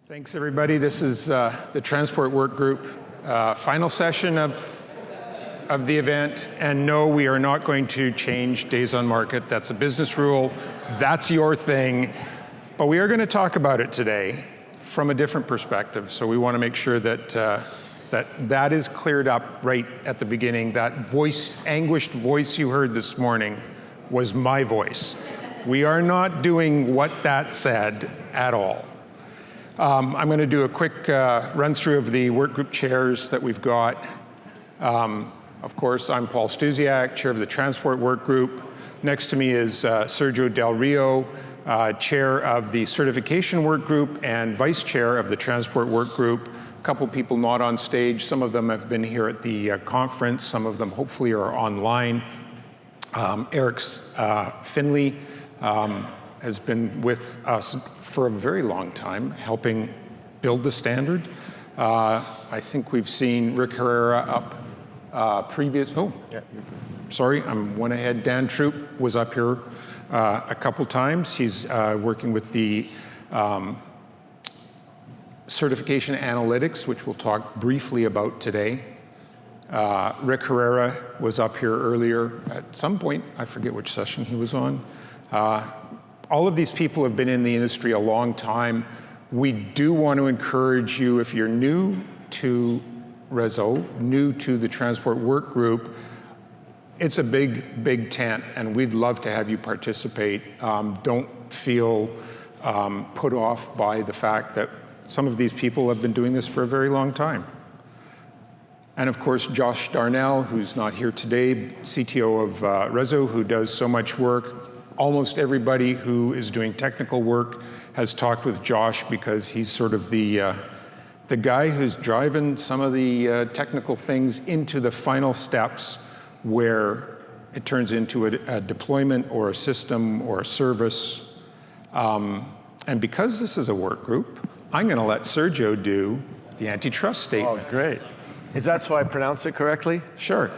Thanks, everybody. This is the Transport Workgroup final session of the event. And no, we are not going to change days on market. That's a business rule. That's your thing. But we are going to talk about it today from a different perspective. So we want to make sure that that is cleared up right at the beginning. That voice, anguished voice you heard this morning was my voice. We are not doing what that said at all. I'm going to do a quick run through of the workgroup chairs that we've got. Of course, I'm Paul Stusiak, chair of the Transport Workgroup. Next to me is Sergio Del Rio, chair of the Certification Workgroup and vice chair of the Transport Workgroup. A couple people not on stage. Some of them have been here at the conference. Some of them hopefully are online. Eric Finley has been with us for a very long time, helping build the standard. I think we've seen Rick Herrera up sorry, I'm one ahead. Dan Troop was up here a couple times. He's working with the certification analytics, which we'll talk briefly about today. Rick Herrera was up here earlier at some point. I forget which session he was on. All of these people have been in the industry a long time. We do want to encourage you, if you're new to RESO, new to the Transport Workgroup, it's a big tent, and we'd love to have you participate. Don't feel put off by the fact that some of these people have been doing this for a very long time. And of course, Josh Darnell, who's not here today, CTO of RESO, who does so much work. Almost everybody who is doing technical work has talked with Josh because he's sort of the guy who's driving some of the technical things into the final steps where it turns into a deployment or a system or a service. And because this is a work group, I'm going to let Sergio do the antitrust statement. Oh, great. Is that so I pronounce it correctly? Sure.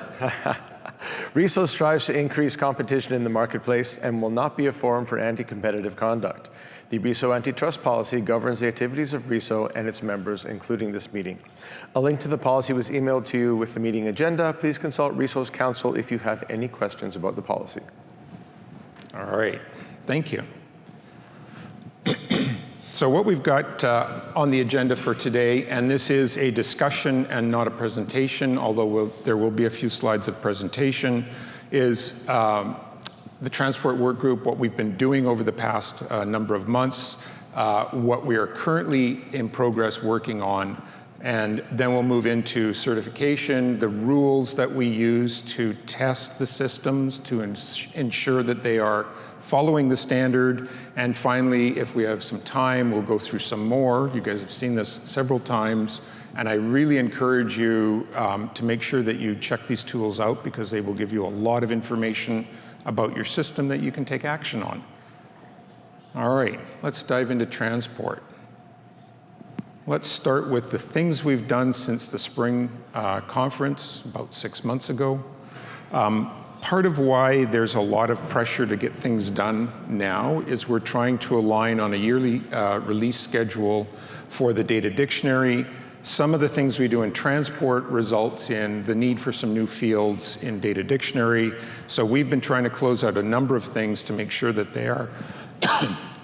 RESO strives to increase competition in the marketplace and will not be a forum for anti-competitive conduct. The RESO antitrust policy governs the activities of RESO and its members, including this meeting. A link to the policy was emailed to you with the meeting agenda. Please consult RESO's counsel if you have any questions about the policy. All right, thank you. So what we've got on the agenda for today, and this is a discussion and not a presentation, although there will be a few slides of presentation, is the Transport Workgroup, what we've been doing over the past number of months, what we are currently in progress working on, and then we'll move into certification, the rules that we use to test the systems to ensure that they are following the standard, and finally, if we have some time, we'll go through some more. You guys have seen this several times, and I really encourage you to make sure that you check these tools out because they will give you a lot of information about your system that you can take action on. All right, let's dive into transport. Let's start with the things we've done since the spring conference about 6 months ago. Part of why there's a lot of pressure to get things done now is we're trying to align on a yearly release schedule for the data dictionary. Some of the things we do in transport results in the need for some new fields in data dictionary. So we've been trying to close out a number of things to make sure that they are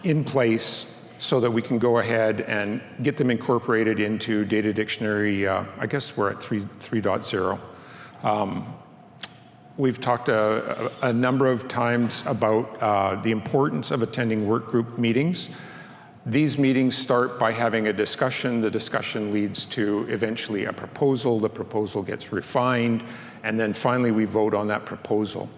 in place so that we can go ahead and get them incorporated into data dictionary. I guess we're at 3.0. We've talked a number of times about the importance of attending workgroup meetings. These meetings start by having a discussion. The discussion leads to eventually a proposal. The proposal gets refined, and then finally we vote on that proposal.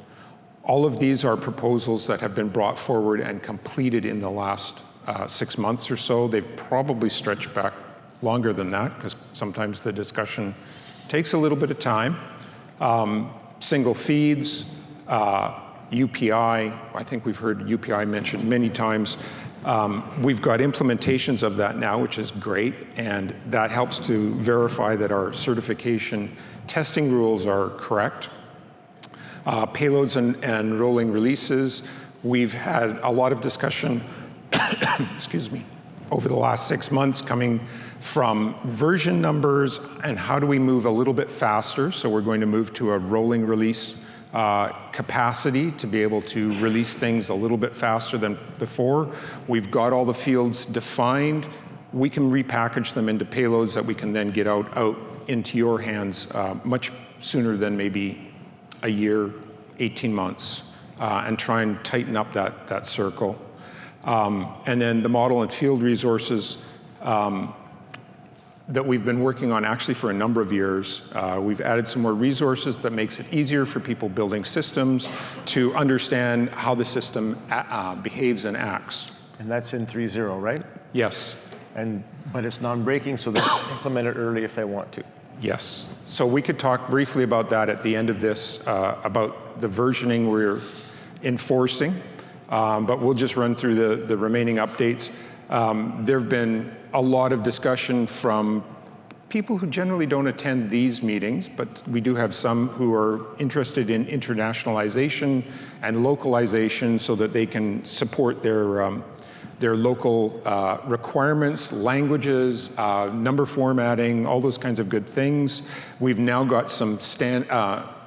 All of these are proposals that have been brought forward and completed in the last 6 months or so. They've probably stretched back longer than that because sometimes the discussion takes a little bit of time. Single feeds, UPI, I think we've heard UPI mentioned many times. We've got implementations of that now, which is great, and that helps to verify that our certification testing rules are correct. Payloads and rolling releases, we've had a lot of discussion excuse me, over the last 6 months, coming from version numbers and how do we move a little bit faster. So we're going to move to a rolling release capacity to be able to release things a little bit faster than before. We've got all the fields defined. We can repackage them into payloads that we can then get out into your hands much sooner than maybe a year, 18 months, and try and tighten up that circle. And then the model and field resources that we've been working on actually for a number of years. We've added some more resources that makes it easier for people building systems to understand how the system behaves and acts. And that's in 3.0, right? Yes. But it's non-breaking, so they can implement it early if they want to. Yes. So we could talk briefly about that at the end of this, about the versioning we're enforcing, but we'll just run through the remaining updates. There have been a lot of discussion from people who generally don't attend these meetings, but we do have some who are interested in internationalization and localization so that they can support their local requirements, languages, number formatting, all those kinds of good things. We've now got some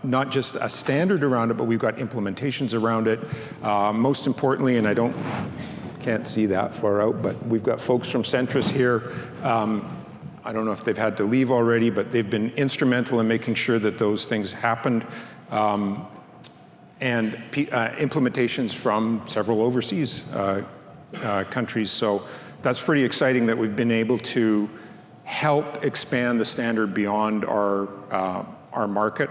not just a standard around it, but we've got implementations around it. Most importantly, and I can't see that far out, but we've got folks from Centris here. I don't know if they've had to leave already, but they've been instrumental in making sure that those things happened. And implementations from several overseas countries. So that's pretty exciting that we've been able to help expand the standard beyond our market.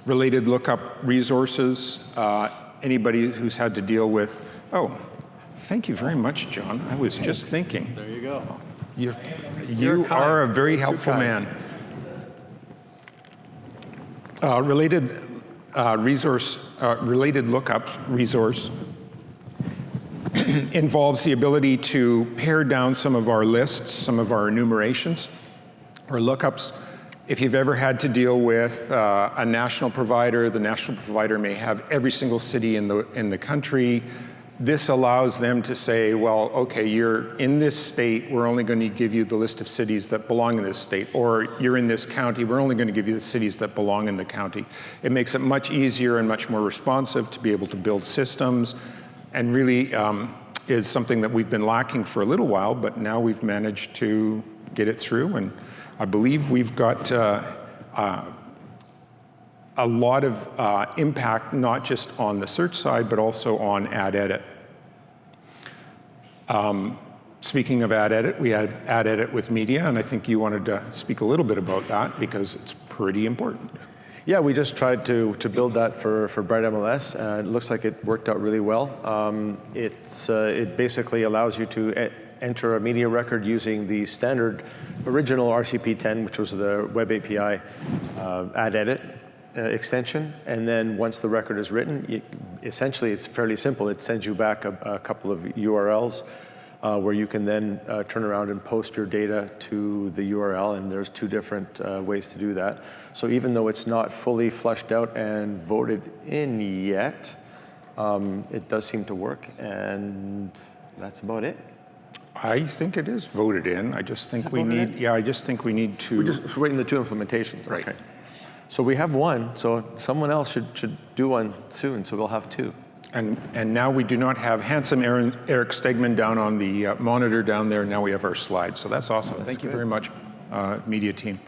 Related lookup resources, anybody who's had to deal with, thank you very much, John. I was just thinking. There you go. You are a very helpful man. Related lookup resource involves the ability to pare down some of our lists, some of our enumerations or lookups. If you've ever had to deal with a national provider, the national provider may have every single city in the country. This allows them to say, well, okay, you're in this state, we're only going to give you the list of cities that belong in this state, or you're in this county, we're only going to give you the cities that belong in the county. It makes it much easier and much more responsive to be able to build systems, and really is something that we've been lacking for a little while, but now we've managed to get it through, and I believe we've got a lot of impact, not just on the search side, but also on ad edit. Speaking of ad edit, we have ad edit with media, and I think you wanted to speak a little bit about that because it's pretty important. Yeah, we just tried to build that for Bright MLS, and it looks like it worked out really well. It basically allows you to enter a media record using the standard original RCP10, which was the Web API ad edit extension, and then once the record is written, essentially it's fairly simple. It sends you back a couple of URLs where you can then turn around and post your data to the URL, and there's two different ways to do that. So even though it's not fully fleshed out and voted in yet, it does seem to work, and that's about it. I think it is voted in. I just think we need, I just think we need to. We're just waiting the two implementations. Right. Okay. So we have one, so someone else should do one soon, so we'll have two. And now we do not have handsome Eric Stegman down on the monitor down there. Now we have our slides, so that's awesome. Thank you very much, media team.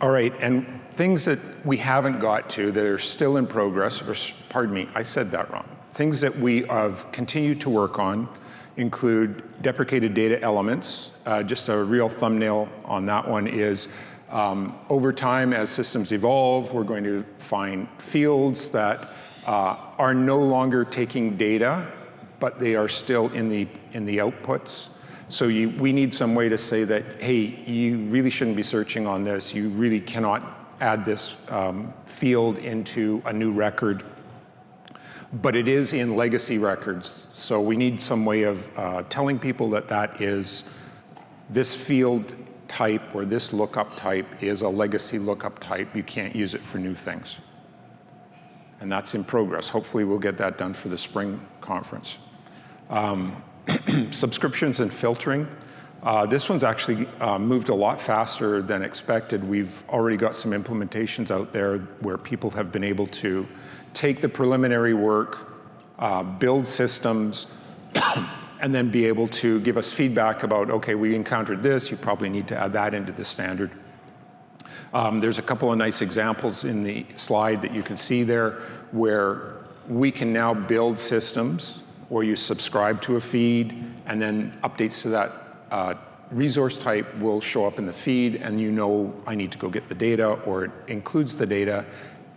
All right, and things that we haven't got to that are still in progress, or pardon me, I said that wrong. Things that we have continued to work on include deprecated data elements. Just a real thumbnail on that one is over time, as systems evolve, we're going to find fields that are no longer taking data, but they are still in the outputs. So we need some way to say that, hey, you really shouldn't be searching on this. You really cannot add this field into a new record. But it is in legacy records. So we need some way of telling people that that is this field type or this lookup type is a legacy lookup type. You can't use it for new things. And that's in progress. Hopefully we'll get that done for the spring conference. Subscriptions and filtering. This one's actually moved a lot faster than expected. We've already got some implementations out there where people have been able to take the preliminary work, build systems, and then be able to give us feedback about, okay, we encountered this, you probably need to add that into the standard. There's a couple of nice examples in the slide that you can see there where we can now build systems where you subscribe to a feed and then updates to that resource type will show up in the feed, and you know I need to go get the data, or it includes the data,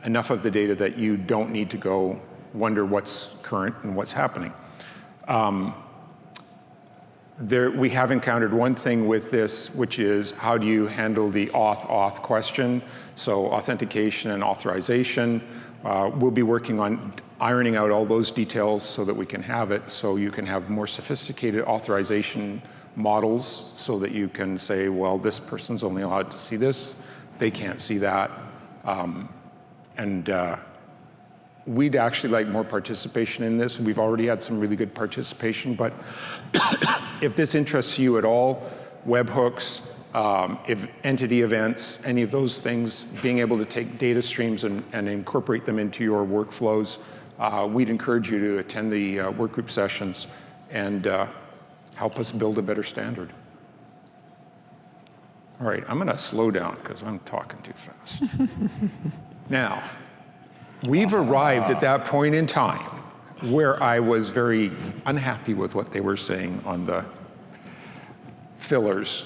enough of the data that you don't need to go wonder what's current and what's happening. We have encountered one thing with this, which is how do you handle the auth question? So authentication and authorization. We'll be working on ironing out all those details so that we can have it, so you can have more sophisticated authorization models so that you can say, well, this person's only allowed to see this, they can't see that. We'd actually like more participation in this. We've already had some really good participation, but if this interests you at all, webhooks, if entity events, any of those things, being able to take data streams and incorporate them into your workflows, we'd encourage you to attend the workgroup sessions and help us build a better standard. All right, I'm going to slow down because I'm talking too fast. Now, we've arrived at that point in time where I was very unhappy with what they were saying on the fillers.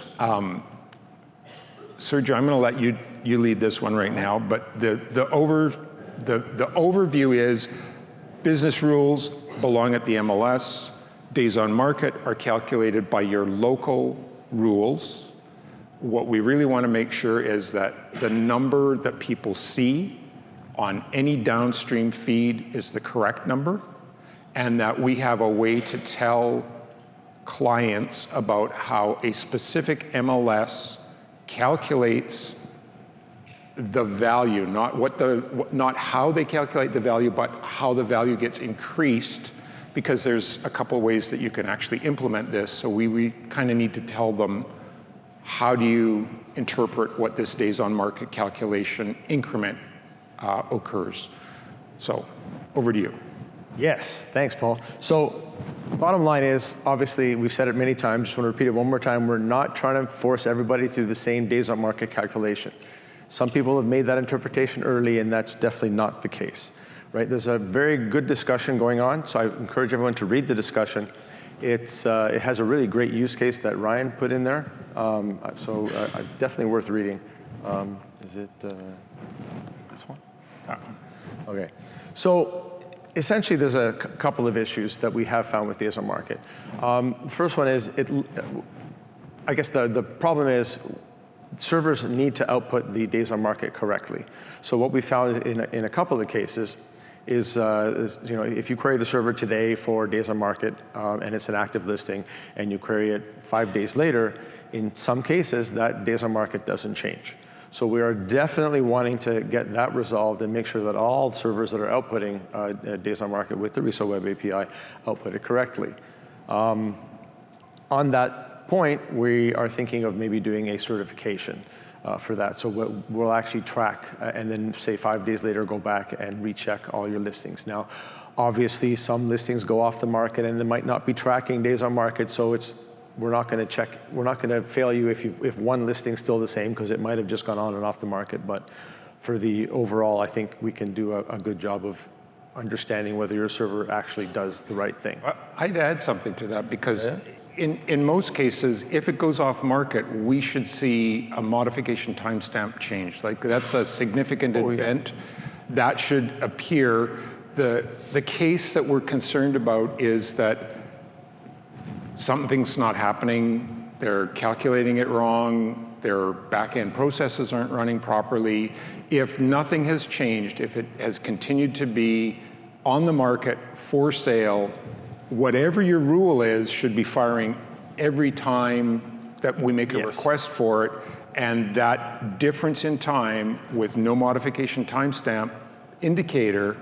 Sergio, I'm going to let you lead this one right now, but the overview is business rules belong at the MLS. Days on market are calculated by your local rules. What we really want to make sure is that the number that people see on any downstream feed is the correct number, and that we have a way to tell clients about how a specific MLS calculates the value, not how they calculate the value, but how the value gets increased, because there's a couple ways that you can actually implement this. So we kind of need to tell them, how do you interpret what this days on market calculation increment occurs? So over to you. Yes, thanks, Paul. So bottom line is, obviously, we've said it many times, just want to repeat it one more time, we're not trying to force everybody through the same days on market calculation. Some people have made that interpretation early, and that's definitely not the case. Right? There's a very good discussion going on, so I encourage everyone to read the discussion. It has a really great use case that Ryan put in there, so definitely worth reading. Is it this one? That one. Okay. So essentially, there's a couple of issues that we have found with days on market. The first one is, I guess the problem is servers need to output the days on market correctly. So what we found in a couple of the cases is if you query the server today for days on market and it's an active listing, and you query it 5 days later, in some cases that days on market doesn't change. So we are definitely wanting to get that resolved and make sure that all servers that are outputting days on market with the RESO Web API output it correctly. On that point, we are thinking of maybe doing a certification for that. So we'll actually track and then say 5 days later, go back and recheck all your listings. Now, obviously some listings go off the market and they might not be tracking days on market, so we're not going to fail you if one listing's still the same, because it might have just gone on and off the market. But for the overall, I think we can do a good job of understanding whether your server actually does the right thing. I'd add something to that, because in most cases, if it goes off market, we should see a modification timestamp change. Like, that's a significant event. That should appear. The case that we're concerned about is that something's not happening, they're calculating it wrong, their back-end processes aren't running properly. If nothing has changed, if it has continued to be on the market for sale, whatever your rule is should be firing every time that we make a request for it, and that difference in time with no modification timestamp indicator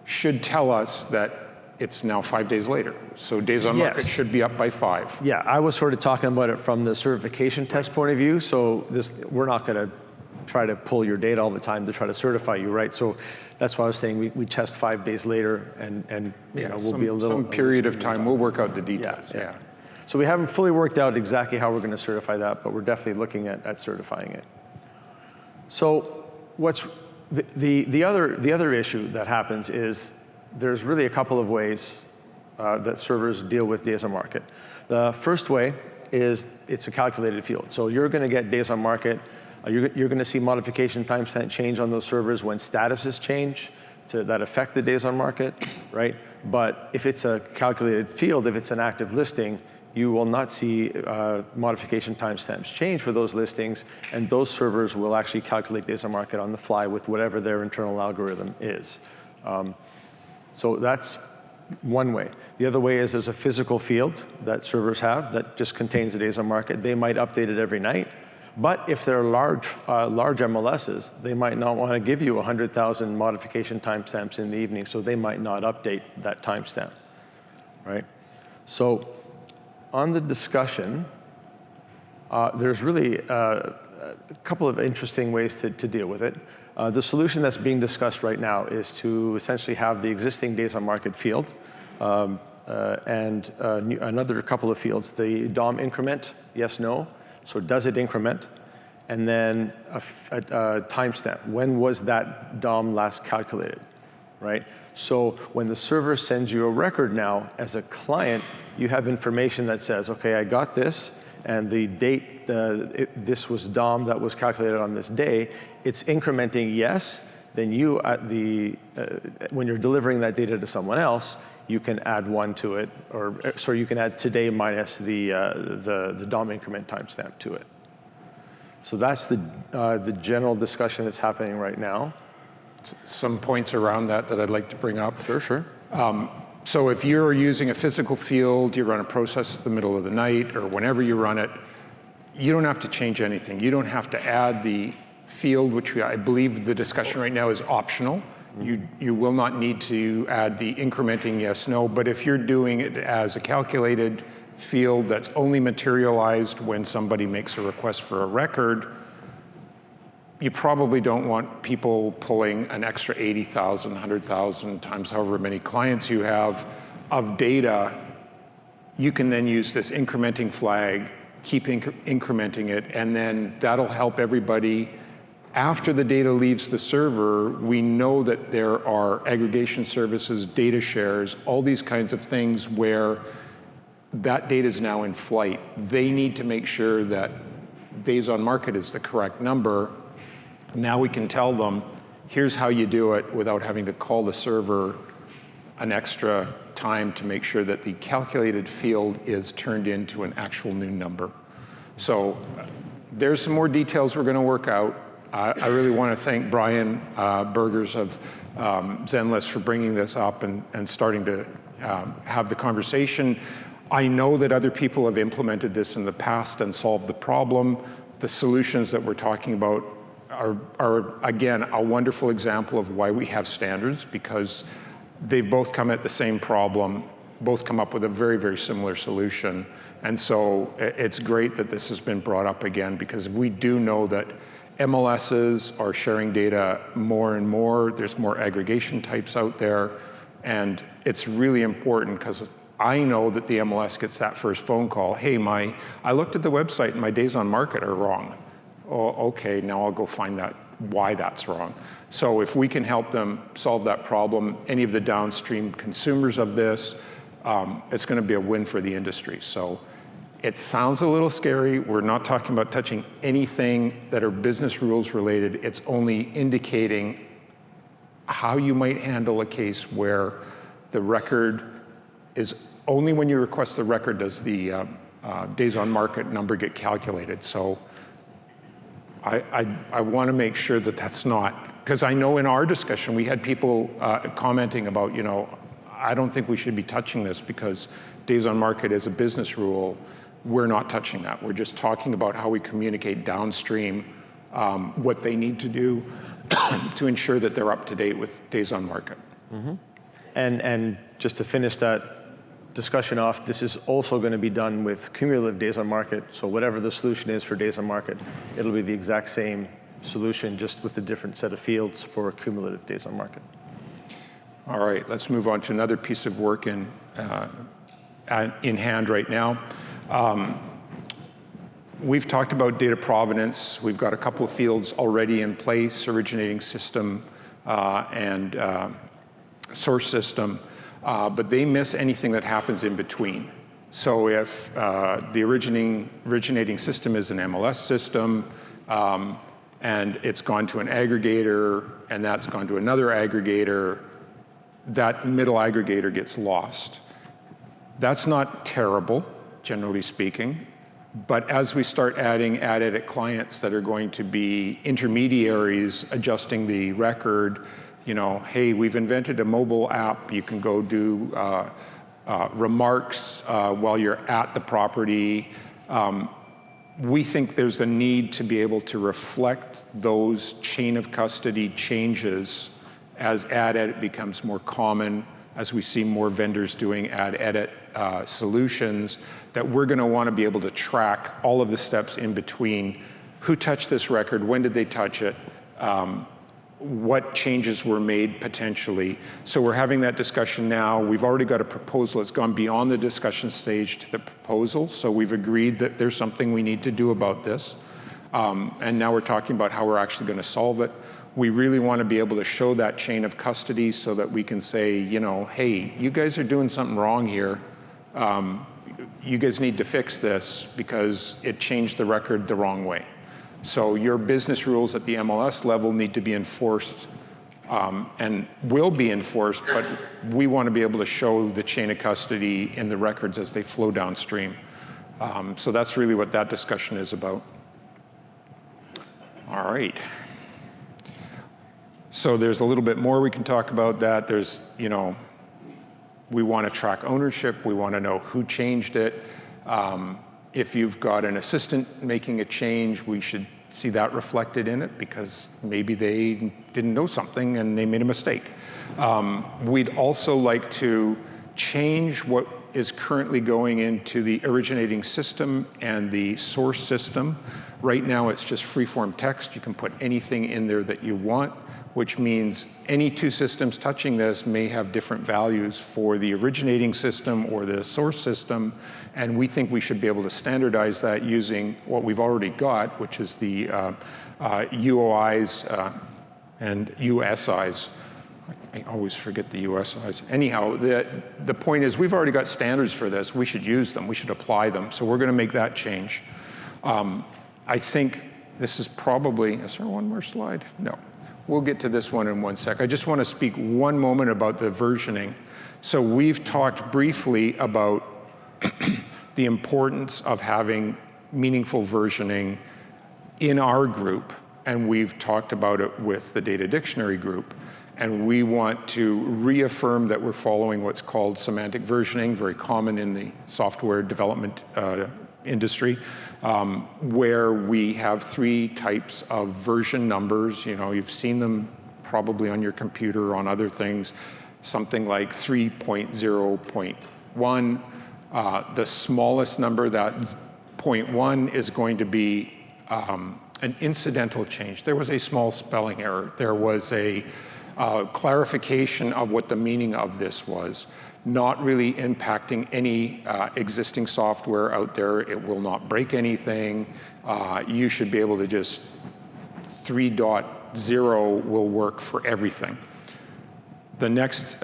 should tell us that it's now 5 days later. So days on market Yes. should be up by 5. Yeah, I was sort of talking about it from the certification test point of view. So we're not going to try to pull your data all the time to try to certify you, right? So that's why I was saying we test 5 days later, and we'll be a little some period of time. We'll work out the details. Yeah. So we haven't fully worked out exactly how we're going to certify that, but we're definitely looking at certifying it. So what's the other issue that happens is there's really a couple of ways that servers deal with days on market. The first way is it's a calculated field. So you're going to get days on market. You're going to see modification timestamp change on those servers when statuses change that affect the days on market, right? But if it's a calculated field, if it's an active listing, you will not see modification timestamps change for those listings, and those servers will actually calculate days on market on the fly with whatever their internal algorithm is. So that's one way. The other way is there's a physical field that servers have that just contains the days on market. They might update it every night, but if they're large MLSs, they might not want to give you 100,000 modification timestamps in the evening, so they might not update that timestamp, right? So on the discussion, there's really a couple of interesting ways to deal with it. The solution that's being discussed right now is to essentially have the existing days on market field and another couple of fields, the DOM increment, yes, no. So does it increment? And then a timestamp. When was that DOM last calculated, right? So when the server sends you a record now, as a client, you have information that says, okay, I got this, and the date, this was DOM that was calculated on this day. It's incrementing yes, then you, when you're delivering that data to someone else, you can add 1 to it, or sorry, you can add today minus the DOM increment timestamp to it. So that's the general discussion that's happening right now. Some points around that I'd like to bring up. Sure. So if you're using a physical field, you run a process in the middle of the night or whenever you run it, you don't have to change anything. You don't have to add the field, which I believe the discussion right now is optional. You will not need to add the incrementing yes, no, but if you're doing it as a calculated field that's only materialized when somebody makes a request for a record, you probably don't want people pulling an extra 80,000, 100,000 times however many clients you have of data. You can then use this incrementing flag, keep incrementing it, and then that'll help everybody. After the data leaves the server, we know that there are aggregation services, data shares, all these kinds of things where that data is now in flight. They need to make sure that days on market is the correct number. Now we can tell them, here's how you do it without having to call the server an extra time to make sure that the calculated field is turned into an actual new number. So there's some more details we're going to work out. I really want to thank Brian Burgers of Zenlist for bringing this up and starting to have the conversation. I know that other people have implemented this in the past and solved the problem. The solutions that we're talking about are again, a wonderful example of why we have standards, because they've both come at the same problem, both come up with a very, very similar solution. And so it's great that this has been brought up again, because we do know that MLSs are sharing data more and more. There's more aggregation types out there. And it's really important because I know that the MLS gets that first phone call. Hey, I looked at the website and my days on market are wrong. Oh, okay, now I'll go find that, why that's wrong. So if we can help them solve that problem, any of the downstream consumers of this, it's going to be a win for the industry. So it sounds a little scary. We're not talking about touching anything that are business rules related. It's only indicating how you might handle a case where the record is only when you request the record does the days on market number get calculated. So I want to make sure that that's not, because I know in our discussion we had people commenting about, I don't think we should be touching this because days on market is a business rule. We're not touching that. We're just talking about how we communicate downstream what they need to do to ensure that they're up to date with days on market. Mm-hmm. And just to finish that discussion off, this is also going to be done with cumulative days on market. So whatever the solution is for days on market, it'll be the exact same solution, just with a different set of fields for cumulative days on market. All right, let's move on to another piece of work in hand right now. We've talked about data provenance. We've got a couple of fields already in place, originating system and source system, but they miss anything that happens in between. So if the originating system is an MLS system, and it's gone to an aggregator, and that's gone to another aggregator, that middle aggregator gets lost. That's not terrible, generally speaking, but as we start adding ad edit clients that are going to be intermediaries adjusting the record, you know, hey, we've invented a mobile app, you can go do remarks while you're at the property. We think there's a need to be able to reflect those chain of custody changes as ad edit becomes more common, as we see more vendors doing ad edit solutions, that we're going to want to be able to track all of the steps in between. Who touched this record? When did they touch it? What changes were made potentially? So we're having that discussion now. We've already got a proposal. It's gone beyond the discussion stage to the proposal. So we've agreed that there's something we need to do about this. And now we're talking about how we're actually going to solve it. We really want to be able to show that chain of custody so that we can say, you know, hey, you guys are doing something wrong here. You guys need to fix this because it changed the record the wrong way. So your business rules at the MLS level need to be enforced and will be enforced, but we want to be able to show the chain of custody in the records as they flow downstream. So that's really what that discussion is about. All right. So there's a little bit more we can talk about that. There's, you know, we want to track ownership. We want to know who changed it. If you've got an assistant making a change, we should see that reflected in it because maybe they didn't know something and they made a mistake. We'd also like to change what is currently going into the originating system and the source system. Right now it's just free-form text. You can put anything in there that you want, which means any two systems touching this may have different values for the originating system or the source system, and we think we should be able to standardize that using what we've already got, which is the UOIs and USIs. I always forget the USIs. Anyhow, the point is we've already got standards for this. We should use them. We should apply them. So we're going to make that change. I think this is probably, is there one more slide? No. We'll get to this one in one sec. I just want to speak one moment about the versioning. So we've talked briefly about the importance of having meaningful versioning in our group, and we've talked about it with the data dictionary group. And we want to reaffirm that we're following what's called semantic versioning, very common in the software development industry, where we have three types of version numbers. You know, you've seen them probably on your computer or on other things, something like 3.0.1. The smallest number, that 0.1, is going to be an incidental change. There was a small spelling error. There was a clarification of what the meaning of this was, not really impacting any existing software out there. It will not break anything. You should be able to just 3.0 will work for everything. The next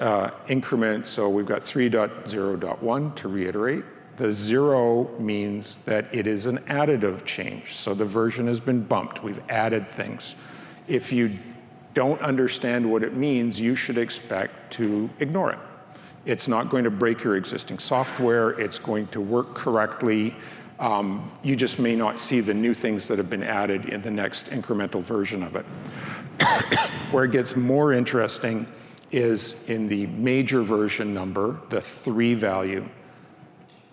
increment, so we've got 3.0.1 to reiterate. The 0 means that it is an additive change. So the version has been bumped. We've added things. If you don't understand what it means, you should expect to ignore it. It's not going to break your existing software. It's going to work correctly. You just may not see the new things that have been added in the next incremental version of it. Where it gets more interesting is in the major version number, the 3 value.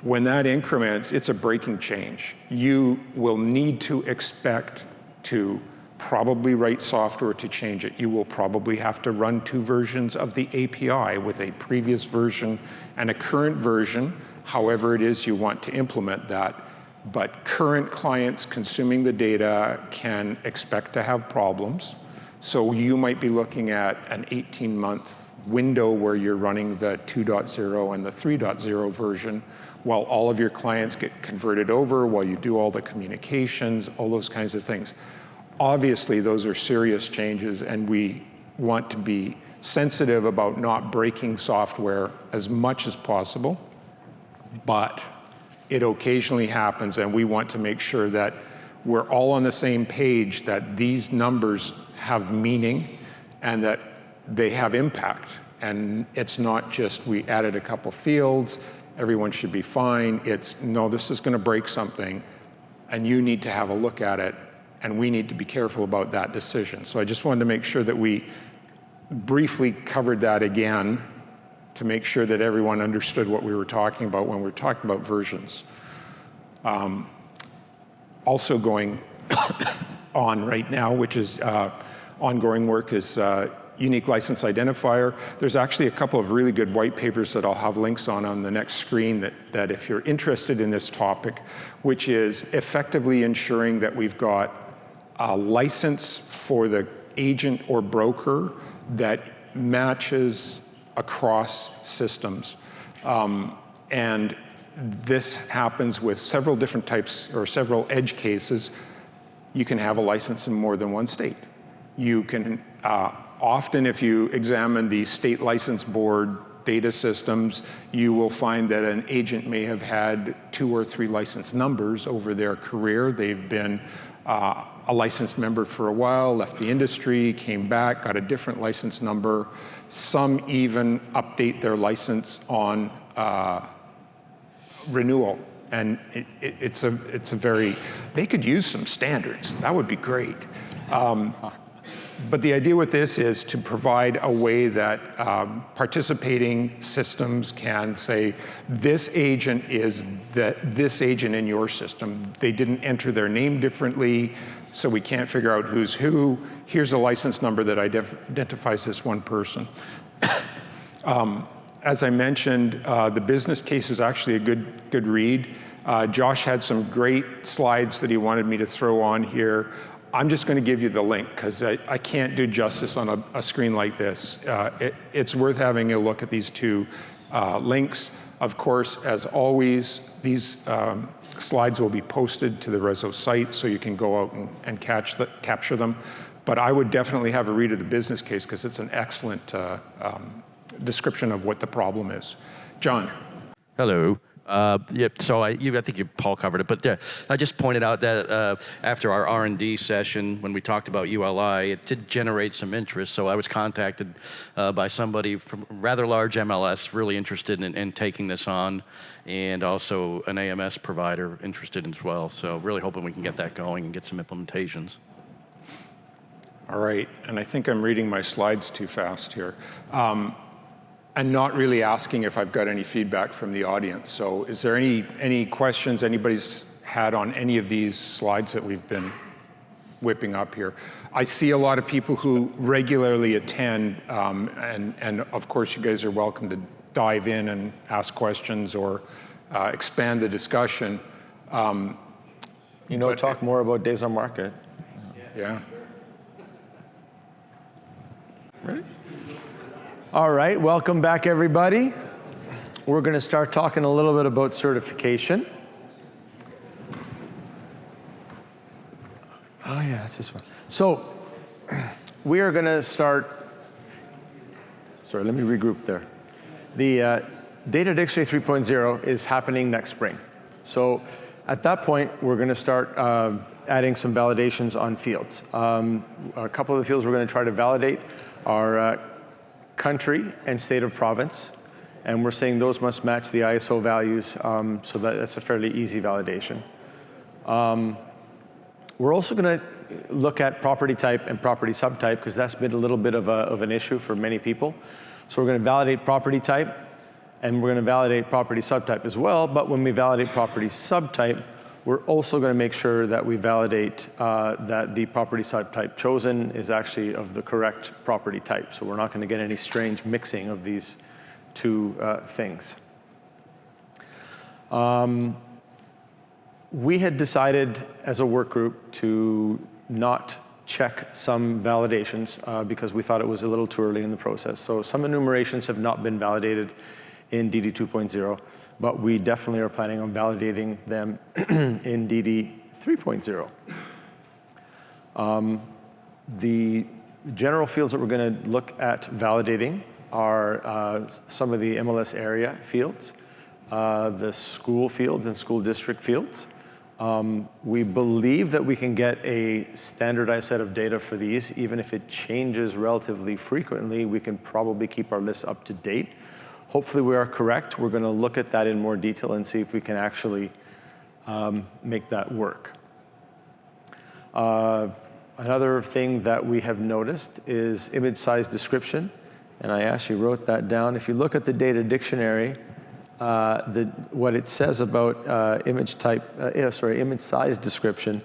When that increments, it's a breaking change. You will need to expect to probably write software to change it. You will probably have to run 2 versions of the API with a previous version and a current version, however it is you want to implement that. But current clients consuming the data can expect to have problems. So you might be looking at an 18-month window where you're running the 2.0 and the 3.0 version while all of your clients get converted over, while you do all the communications, all those kinds of things. Obviously, those are serious changes, and we want to be sensitive about not breaking software as much as possible, but it occasionally happens, and we want to make sure that we're all on the same page, that these numbers have meaning and that they have impact. And it's not just we added a couple fields, everyone should be fine. It's, no, this is going to break something, and you need to have a look at it, and we need to be careful about that decision. So I just wanted to make sure that we briefly covered that again to make sure that everyone understood what we were talking about when we were talking about versions. Also going on right now, which is ongoing work, is unique license identifier. There's actually a couple of really good white papers that I'll have links on the next screen that if you're interested in this topic, which is effectively ensuring that we've got a license for the agent or broker that matches across systems. And this happens with several different types or several edge cases. You can have a license in more than one state. You can, often if you examine the state license board data systems, you will find that an agent may have had 2 or 3 license numbers over their career. They've been a licensed member for a while, left the industry, came back, got a different license number. Some even update their license on renewal. And it's a very, they could use some standards. That would be great. But the idea with this is to provide a way that participating systems can say, this agent is this agent in your system. They didn't enter their name differently, so we can't figure out who's who. Here's a license number that identifies this one person. As I mentioned, the business case is actually a good read. Josh had some great slides that he wanted me to throw on here. I'm just going to give you the link because I can't do justice on a screen like this. It's worth having a look at these 2 links. Of course, as always, these slides will be posted to the RESO site so you can go out and capture them. But I would definitely have a read of the business case because it's an excellent description of what the problem is. John. Hello. Yep. So I think Paul covered it, but I just pointed out that after our R&D session, when we talked about ULI, it did generate some interest. So I was contacted by somebody from a rather large MLS, really interested in taking this on, and also an AMS provider interested as well. So really hoping we can get that going and get some implementations. All right, and I think I'm reading my slides too fast here. And not really asking if I've got any feedback from the audience. So is there any questions anybody's had on any of these slides that we've been whipping up here? I see a lot of people who regularly attend, and of course you guys are welcome to dive in and ask questions or expand the discussion. Talk more about days on market. Yeah. Ready? All right, welcome back, everybody. We're going to start talking a little bit about certification. Oh yeah, it's this one. So we are going to start, sorry, let me regroup there. The Data Dictionary 3.0 is happening next spring. So at that point, we're going to start adding some validations on fields. A couple of the fields we're going to try to validate are country and state of province, and we're saying those must match the ISO values, so that's a fairly easy validation. We're also going to look at property type and property subtype because that's been a little bit of an issue for many people. So we're going to validate property type, and we're going to validate property subtype as well, but when we validate property subtype, We're also going to make sure that we validate that the property type chosen is actually of the correct property type. So we're not going to get any strange mixing of these two things. We had decided as a work group to not check some validations because we thought it was a little too early in the process. So some enumerations have not been validated in DD 2.0, but we definitely are planning on validating them in DD 3.0. The general fields that we're going to look at validating are some of the MLS area fields, the school fields and school district fields. We believe that we can get a standardized set of data for these. Even if it changes relatively frequently, we can probably keep our lists up to date. Hopefully we are correct. We're going to look at that in more detail and see if we can actually make that work. Another thing that we have noticed is image size description. And I actually wrote that down. If you look at the data dictionary, what it says about image size description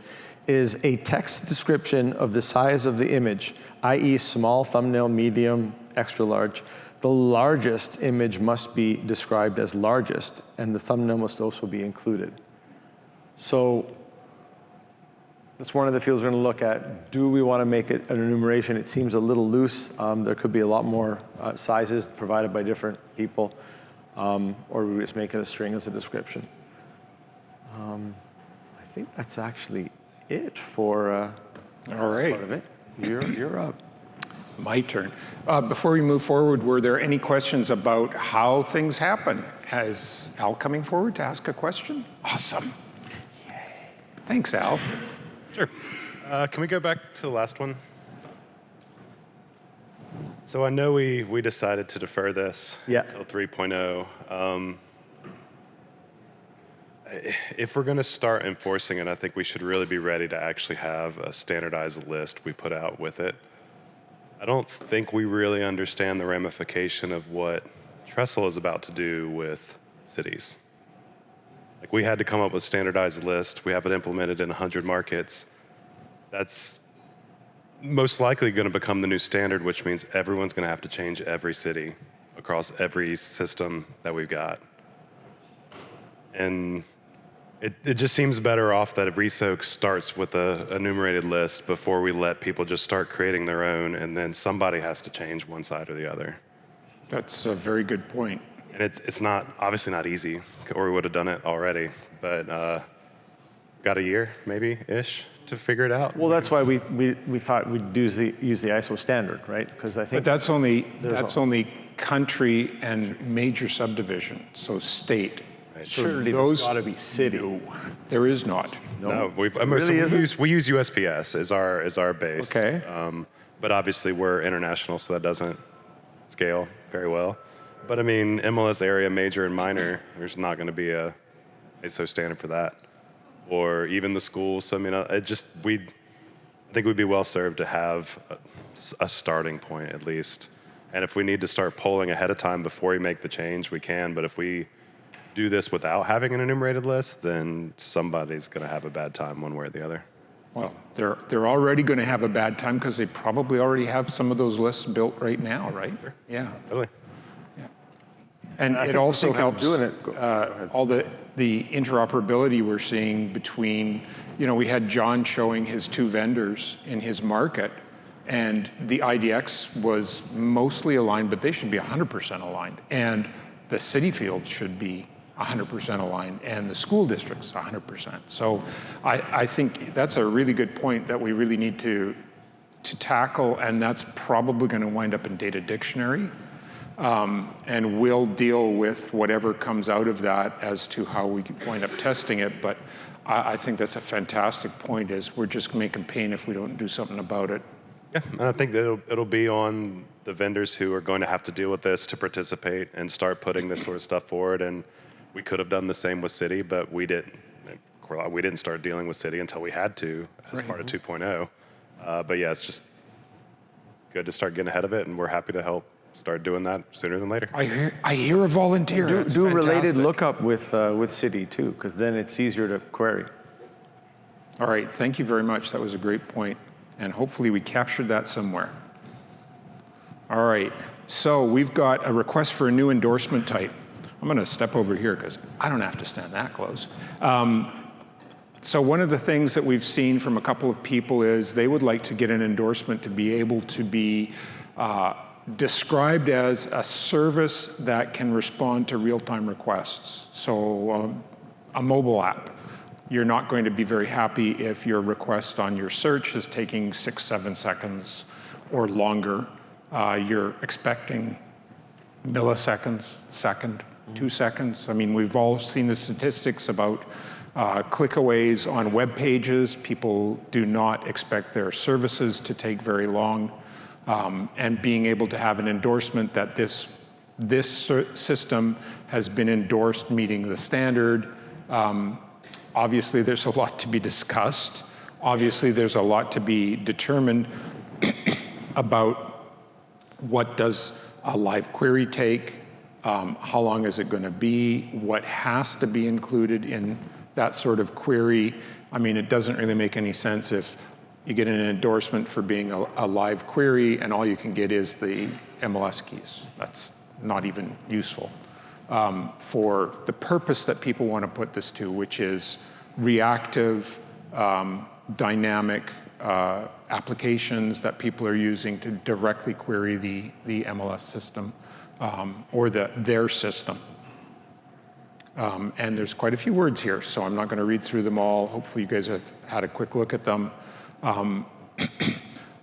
is a text description of the size of the image, i.e. small, thumbnail, medium, extra large. The largest image must be described as largest, and the thumbnail must also be included. So that's one of the fields we're going to look at. Do we want to make it an enumeration? It seems a little loose. There could be a lot more sizes provided by different people. Or we just make it a string as a description. I think that's actually it for All right. part of it. You're up. My turn. Before we move forward, were there any questions about how things happen? Has Al coming forward to ask a question? Awesome. Yay. Thanks, Al. Sure. Can we go back to the last one? So I know we decided to defer this until 3.0. If we're going to start enforcing it, I think we should really be ready to actually have a standardized list we put out with it. I don't think we really understand the ramification of what Trestle is about to do with cities. Like, we had to come up with a standardized list. We have it implemented in 100 markets. That's most likely going to become the new standard, which means everyone's going to have to change every city across every system that we've got. And it just seems better off that RESO starts with a enumerated list before we let people just start creating their own, and then somebody has to change one side or the other. That's a very good point. And it's not, obviously not easy, or we would have done it already, but got a year, maybe-ish, to figure it out. Well, that's why we thought we'd use the ISO standard, right? Because I think But that's only country and major subdivision, so state. So surely there's got to be city. No, there is not. No, we use USPS as our base. Okay. But obviously we're international, so that doesn't scale very well. But I mean, MLS area, major and minor, there's not going to be a ISO standard for that. Or even the schools. So, I mean, I think we'd be well served to have a starting point at least. And if we need to start polling ahead of time before we make the change, we can. But if we do this without having an enumerated list, then somebody's going to have a bad time one way or the other. Well, they're already going to have a bad time because they probably already have some of those lists built right now, right? Sure. Yeah. Really? Yeah. And it also helps doing it. all the interoperability we're seeing between, we had John showing his two vendors in his market, and the IDX was mostly aligned, but they should be 100% aligned. And the city field should be 100% aligned, and the school districts 100%. So I think that's a really good point that we really need to tackle, and that's probably going to wind up in data dictionary. And we'll deal with whatever comes out of that as to how we wind up testing it. But I think that's a fantastic point, is we're just making pain if we don't do something about it. Yeah, and I think that it'll be on the vendors who are going to have to deal with this to participate and start putting this sort of stuff forward. And we could have done the same with City, but we didn't. We didn't start dealing with City until we had to as part of 2.0. But yeah, it's just good to start getting ahead of it, and we're happy to help start doing that sooner than later. I hear a volunteer. Do That's related fantastic. lookup with City too, because then it's easier to query. All right, thank you very much. That was a great point. And hopefully we captured that somewhere. All right, so we've got a request for a new endorsement type. I'm going to step over here because I don't have to stand that close. So one of the things that we've seen from a couple of people is they would like to get an endorsement to be able to be described as a service that can respond to real-time requests. So a mobile app. You're not going to be very happy if your request on your search is taking 6-7 seconds or longer. You're expecting milliseconds, second, 2 seconds. I mean, we've all seen the statistics about click-aways on web pages. People do not expect their services to take very long. And being able to have an endorsement that this system has been endorsed meeting the standard. Obviously, there's a lot to be discussed. Obviously, there's a lot to be determined about what does a live query take, how long is it going to be, what has to be included in that sort of query. I mean, it doesn't really make any sense if you get an endorsement for being a live query and all you can get is the MLS keys. That's not even useful. For the purpose that people want to put this to, which is reactive, dynamic applications that people are using to directly query the MLS system or their system. And there's quite a few words here, so I'm not going to read through them all. Hopefully you guys have had a quick look at them.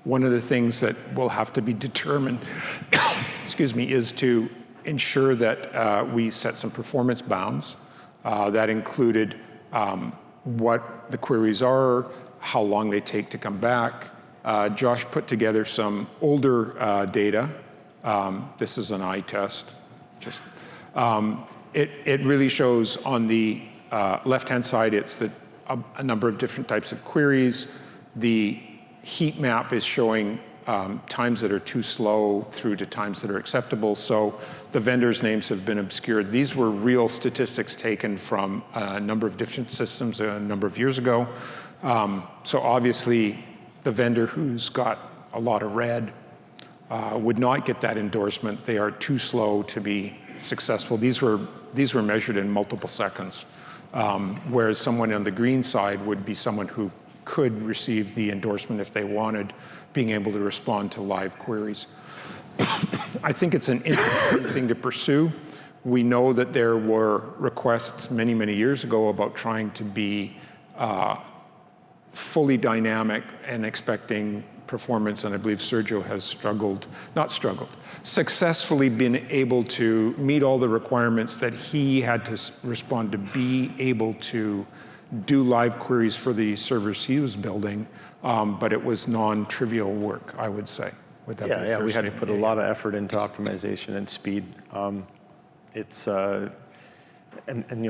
One of the things that will have to be determined, excuse me, is to ensure that we set some performance bounds. That included what the queries are, how long they take to come back. Josh put together some older data. This is an eye test. It really shows on the left-hand side, it's a number of different types of queries. The heat map is showing times that are too slow through to times that are acceptable. So the vendors' names have been obscured. These were real statistics taken from a number of different systems a number of years ago. So obviously, the vendor who's got a lot of red would not get that endorsement. They are too slow to be successful. These were measured in multiple seconds, whereas someone on the green side would be someone who could receive the endorsement if they wanted, being able to respond to live queries. I think it's an interesting thing to pursue. We know that there were requests many, many years ago about trying to be fully dynamic and expecting performance, and I believe Sergio has successfully been able to meet all the requirements that he had to respond to be able to do live queries for the servers he was building, but it was non-trivial work, I would say. Would that be Yeah, we had to put a Yeah. lot of effort into optimization and speed. And you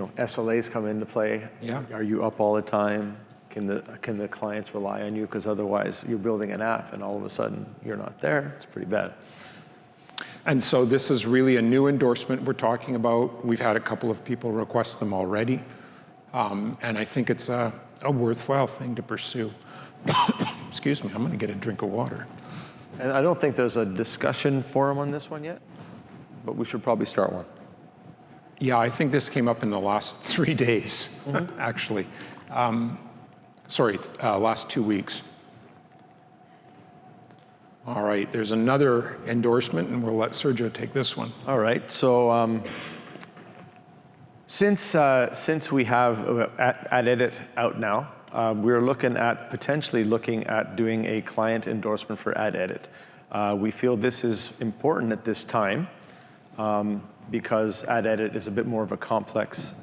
know, SLAs come into play. Yeah. Are you up all the time? Can the clients rely on you? Because otherwise, you're building an app, and all of a sudden, you're not there. It's pretty bad. And so this is really a new endorsement we're talking about. We've had a couple of people request them already. And I think it's a worthwhile thing to pursue. Excuse me, I'm going to get a drink of water. And I don't think there's a discussion forum on this one yet, but we should probably start one. Yeah, I think this came up in the last 3 days, actually. Last 2 weeks. All right, there's another endorsement, and we'll let Sergio take this one. All right, so since we have AdEdit out now, we're potentially looking at doing a client endorsement for AdEdit. We feel this is important at this time because AdEdit is a bit more of a complex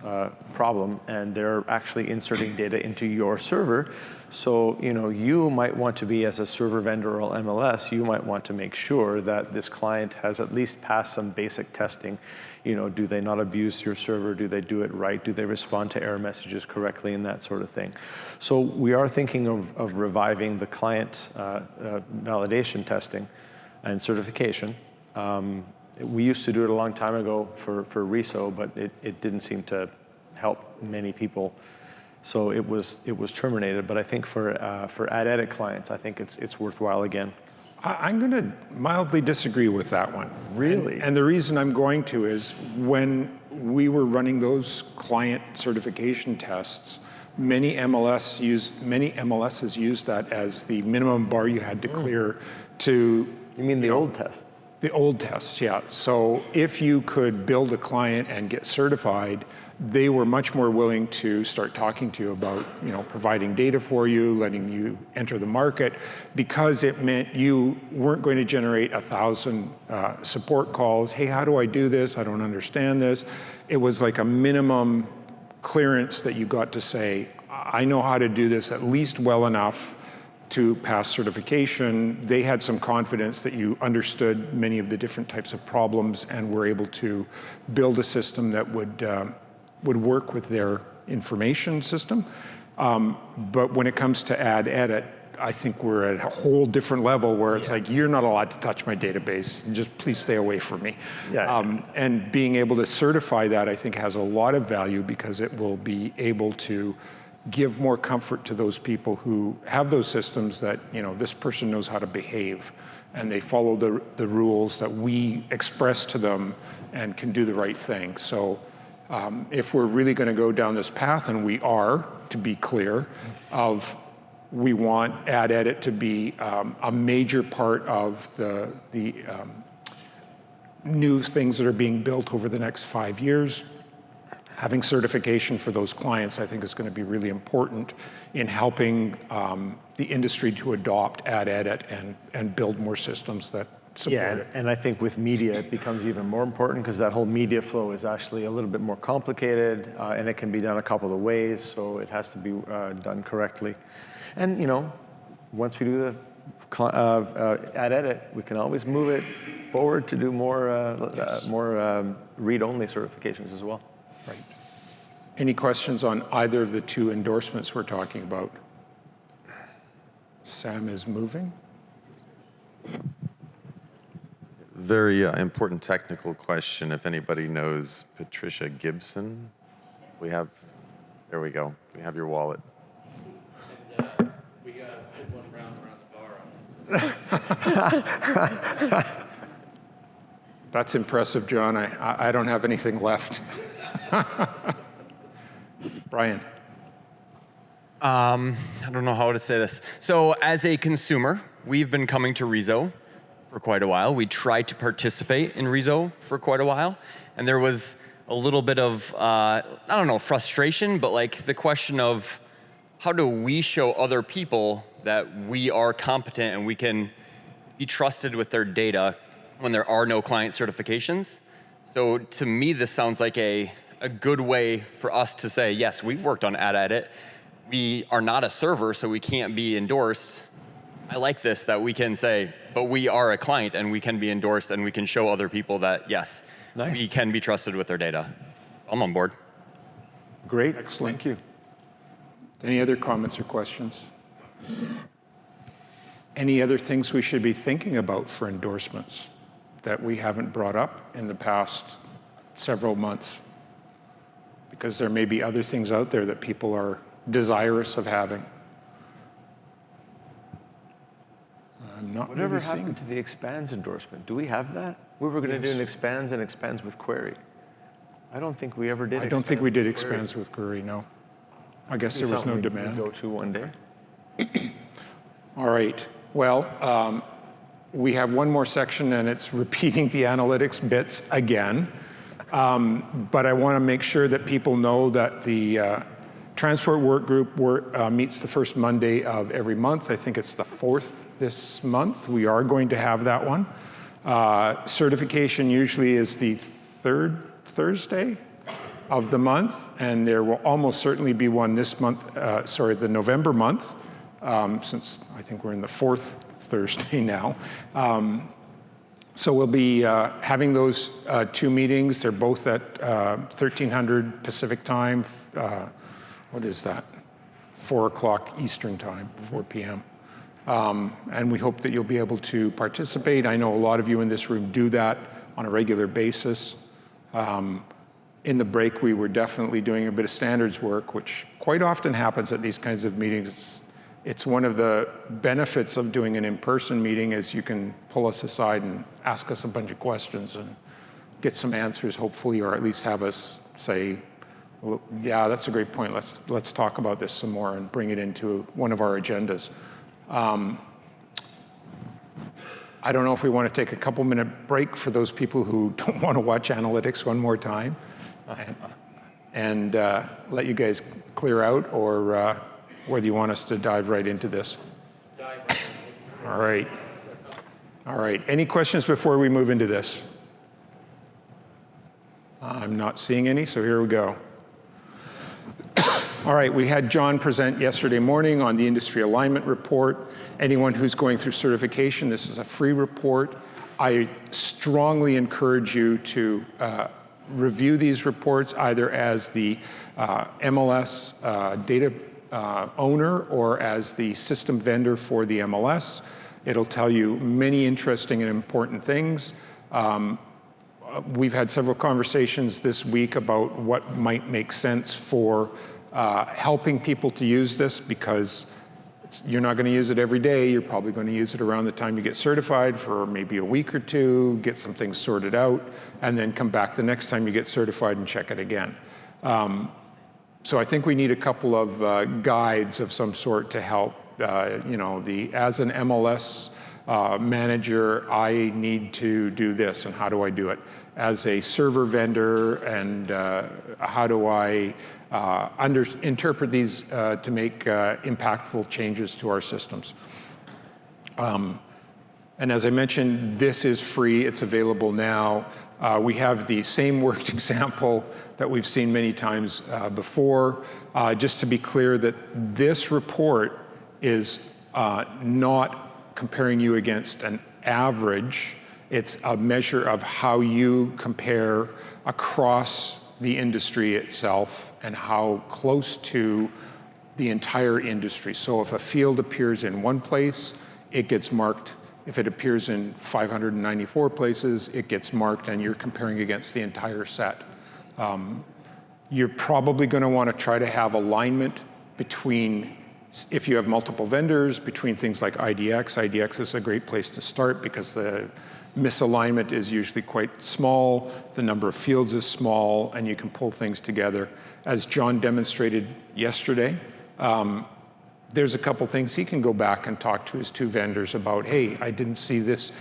problem, and they're actually inserting data into your server. So you might want to be, as a server vendor or MLS, you might want to make sure that this client has at least passed some basic testing. Do they not abuse your server? Do they do it right? Do they respond to error messages correctly, and that sort of thing? So we are thinking of reviving the client validation testing and certification. We used to do it a long time ago for RESO, but it didn't seem to help many people. So it was terminated. But I think for ad edit clients, I think it's worthwhile again. I'm going to mildly disagree with that one. Really? And the reason I'm going to is when we were running those client certification tests, many MLSs used that as the minimum bar you had to clear to... You mean the old tests? The old tests, yeah. So if you could build a client and get certified, they were much more willing to start talking to you about, providing data for you, letting you enter the market, because it meant you weren't going to generate 1,000 support calls. Hey, how do I do this? I don't understand this. It was like a minimum clearance that you got to say, I know how to do this at least well enough to pass certification. They had some confidence that you understood many of the different types of problems and were able to build a system that would work with their information system. But when it comes to ad edit, I think we're at a whole different level where it's like, you're not allowed to touch my database. Just please stay away from me. And being able to certify that, I think, has a lot of value because it will be able to give more comfort to those people who have those systems that, this person knows how to behave and they follow the rules that we express to them and can do the right thing. So if we're really going to go down this path, and we are, to be clear, we want ad edit to be a major part of the new things that are being built over the next 5 years. Having certification for those clients, I think, is going to be really important in helping the industry to adopt ad edit and build more systems that support it. And I think with media, it becomes even more important because that whole media flow is actually a little bit more complicated, and it can be done a couple of ways, so it has to be done correctly. And once we do the ad edit, we can always move it forward to do more read-only certifications as well. Right. Any questions on either of the two endorsements we're talking about? Sam is moving. Very important technical question. If anybody knows Patricia Gibson, there we go. We have your wallet. And, we got one round around the bar. That's impressive, John. I don't have anything left. Brian. I don't know how to say this. So as a consumer, we've been coming to RESO for quite a while. We tried to participate in RESO for quite a while. And there was a little bit of, frustration, but like the question of how do we show other people that we are competent and we can be trusted with their data when there are no client certifications? So to me, this sounds like a good way for us to say, yes, we've worked on ad edit. We are not a server, so we can't be endorsed. I like this, that we can say, but we are a client and we can be endorsed and we can show other people that, yes, we can be trusted with their data. I'm on board. Great. Excellent. Thank you. Any other comments or questions? Any other things we should be thinking about for endorsements that we haven't brought up in the past several months? Because there may be other things out there that people are desirous of having. I'm not Whatever really happened seeing. to the expands endorsement? Do we have that? We were going to do an expands and expands with query. I don't think we ever did. I don't think we did with query. expands with query, no. I guess there was Something no we demand. Go to one day. All right. Well, we have one more section, and it's repeating the analytics bits again. But I want to make sure that people know that the Transport Workgroup meets the first Monday of every month. I think it's the 4th this month. We are going to have that one. Certification usually is the 3rd Thursday of the month, and there will almost certainly be one this month, the November month, since I think we're in the 4th Thursday now. So we'll be having those two meetings. They're both at 1300 Pacific time. What is that? 4 o'clock Eastern time, 4 p.m. And we hope that you'll be able to participate. I know a lot of you in this room do that on a regular basis. In the break, we were definitely doing a bit of standards work, which quite often happens at these kinds of meetings. It's one of the benefits of doing an in-person meeting is you can pull us aside and ask us a bunch of questions and get some answers, hopefully, or at least have us say, well, yeah, that's a great point. Let's talk about this some more and bring it into one of our agendas. I don't know if we want to take a couple-minute break for those people who don't want to watch analytics one more time and let you guys clear out, or whether you want us to dive right into this. All right. All right. Any questions before we move into this? I'm not seeing any, so here we go. All right, we had John present yesterday morning on the industry alignment report. Anyone who's going through certification, this is a free report. I strongly encourage you to review these reports either as the MLS data owner or as the system vendor for the MLS. It'll tell you many interesting and important things. We've had several conversations this week about what might make sense for helping people to use this, because you're not going to use it every day. You're probably going to use it around the time you get certified for maybe a week or two, get some things sorted out, and then come back the next time you get certified and check it again. So I think we need a couple of guides of some sort to help. As an MLS manager, I need to do this, and how do I do it? As a server vendor, and how do I interpret these to make impactful changes to our systems? And as I mentioned, this is free. It's available now. We have the same worked example that we've seen many times before. Just to be clear that this report is not comparing you against an average. It's a measure of how you compare across the industry itself and how close to the entire industry. So if a field appears in one place, it gets marked. If it appears in 594 places, it gets marked, and you're comparing against the entire set. You're probably going to want to try to have alignment between, if you have multiple vendors, between things like IDX. IDX is a great place to start because the misalignment is usually quite small, the number of fields is small, and you can pull things together. As John demonstrated yesterday, there's a couple things he can go back and talk to his two vendors about. Hey, I didn't see this.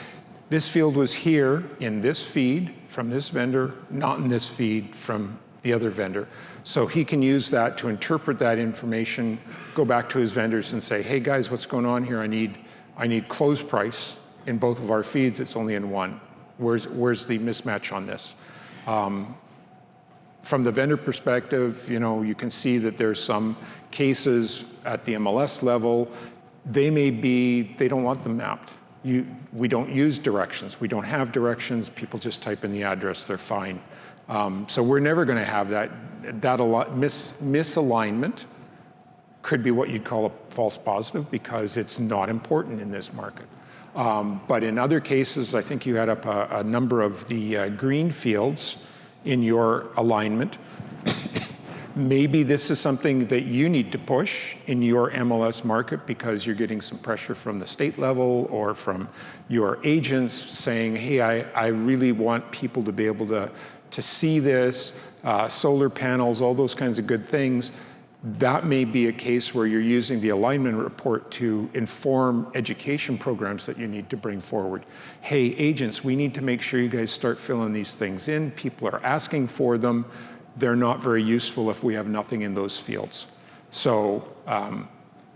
This field was here in this feed from this vendor, not in this feed from the other vendor. So he can use that to interpret that information, go back to his vendors and say, hey guys, what's going on here? I need close price in both of our feeds. It's only in one. Where's the mismatch on this? From the vendor perspective, you can see that there's some cases at the MLS level. They don't want them mapped. We don't use directions. We don't have directions. People just type in the address, they're fine. So we're never going to have that misalignment. Could be what you'd call a false positive because it's not important in this market. But in other cases, I think you had up a number of the green fields in your alignment. Maybe this is something that you need to push in your MLS market because you're getting some pressure from the state level or from your agents saying, hey, I really want people to be able to see this, solar panels, all those kinds of good things. That may be a case where you're using the alignment report to inform education programs that you need to bring forward. Hey, agents, we need to make sure you guys start filling these things in. People are asking for them. They're not very useful if we have nothing in those fields. So,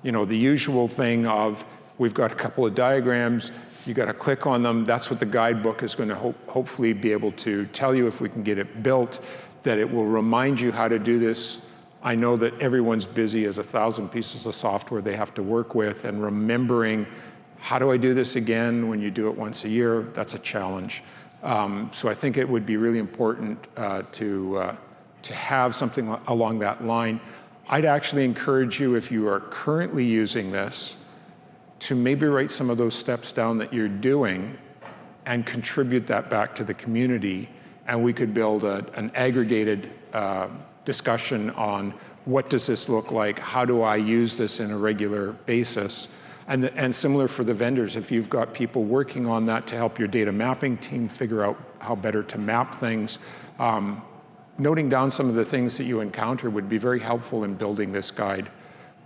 the usual thing of we've got a couple of diagrams, you got to click on them. That's what the guidebook is going to hopefully be able to tell you if we can get it built, that it will remind you how to do this. I know that everyone's busy as 1,000 pieces of software they have to work with, and remembering how do I do this again when you do it once a year, that's a challenge. So I think it would be really important to have something along that line. I'd actually encourage you, if you are currently using this, to maybe write some of those steps down that you're doing and contribute that back to the community and we could build an aggregated discussion on what does this look like, how do I use this in a regular basis, and similar for the vendors, if you've got people working on that to help your data mapping team figure out how better to map things, noting down some of the things that you encounter would be very helpful in building this guide.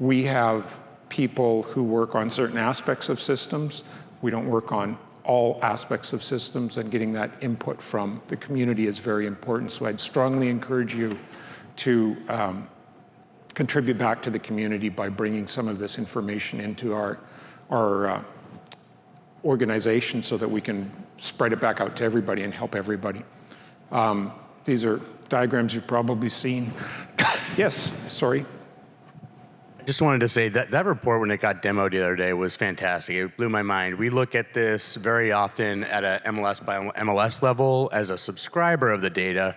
We have people who work on certain aspects of systems. We don't work on all aspects of systems, and getting that input from the community is very important. So I'd strongly encourage you to contribute back to the community by bringing some of this information into our organization so that we can spread it back out to everybody and help everybody. These are diagrams you've probably seen. Yes, sorry. I just wanted to say that that report, when it got demoed the other day, was fantastic. It blew my mind. We look at this very often at a MLS by MLS level as a subscriber of the data.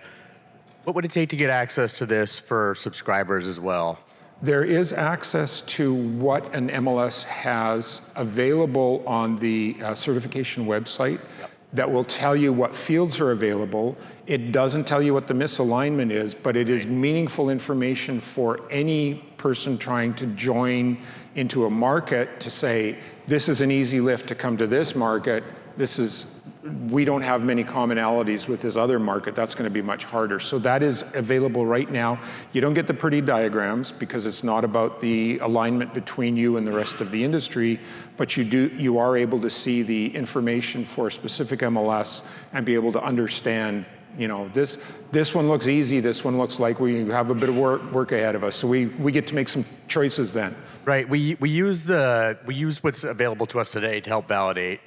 What would it take to get access to this for subscribers as well? There is access to what an MLS has available on the certification website that will tell you what fields are available. It doesn't tell you what the misalignment is, but it is meaningful information for any person trying to join into a market to say, this is an easy lift to come to this market. We don't have many commonalities with this other market. That's going to be much harder. So that is available right now. You don't get the pretty diagrams because it's not about the alignment between you and the rest of the industry, but you are able to see the information for a specific MLS and be able to understand, you know, this one looks easy, this one looks like we have a bit of work ahead of us. So we get to make some choices then. Right. We use what's available to us today to help validate,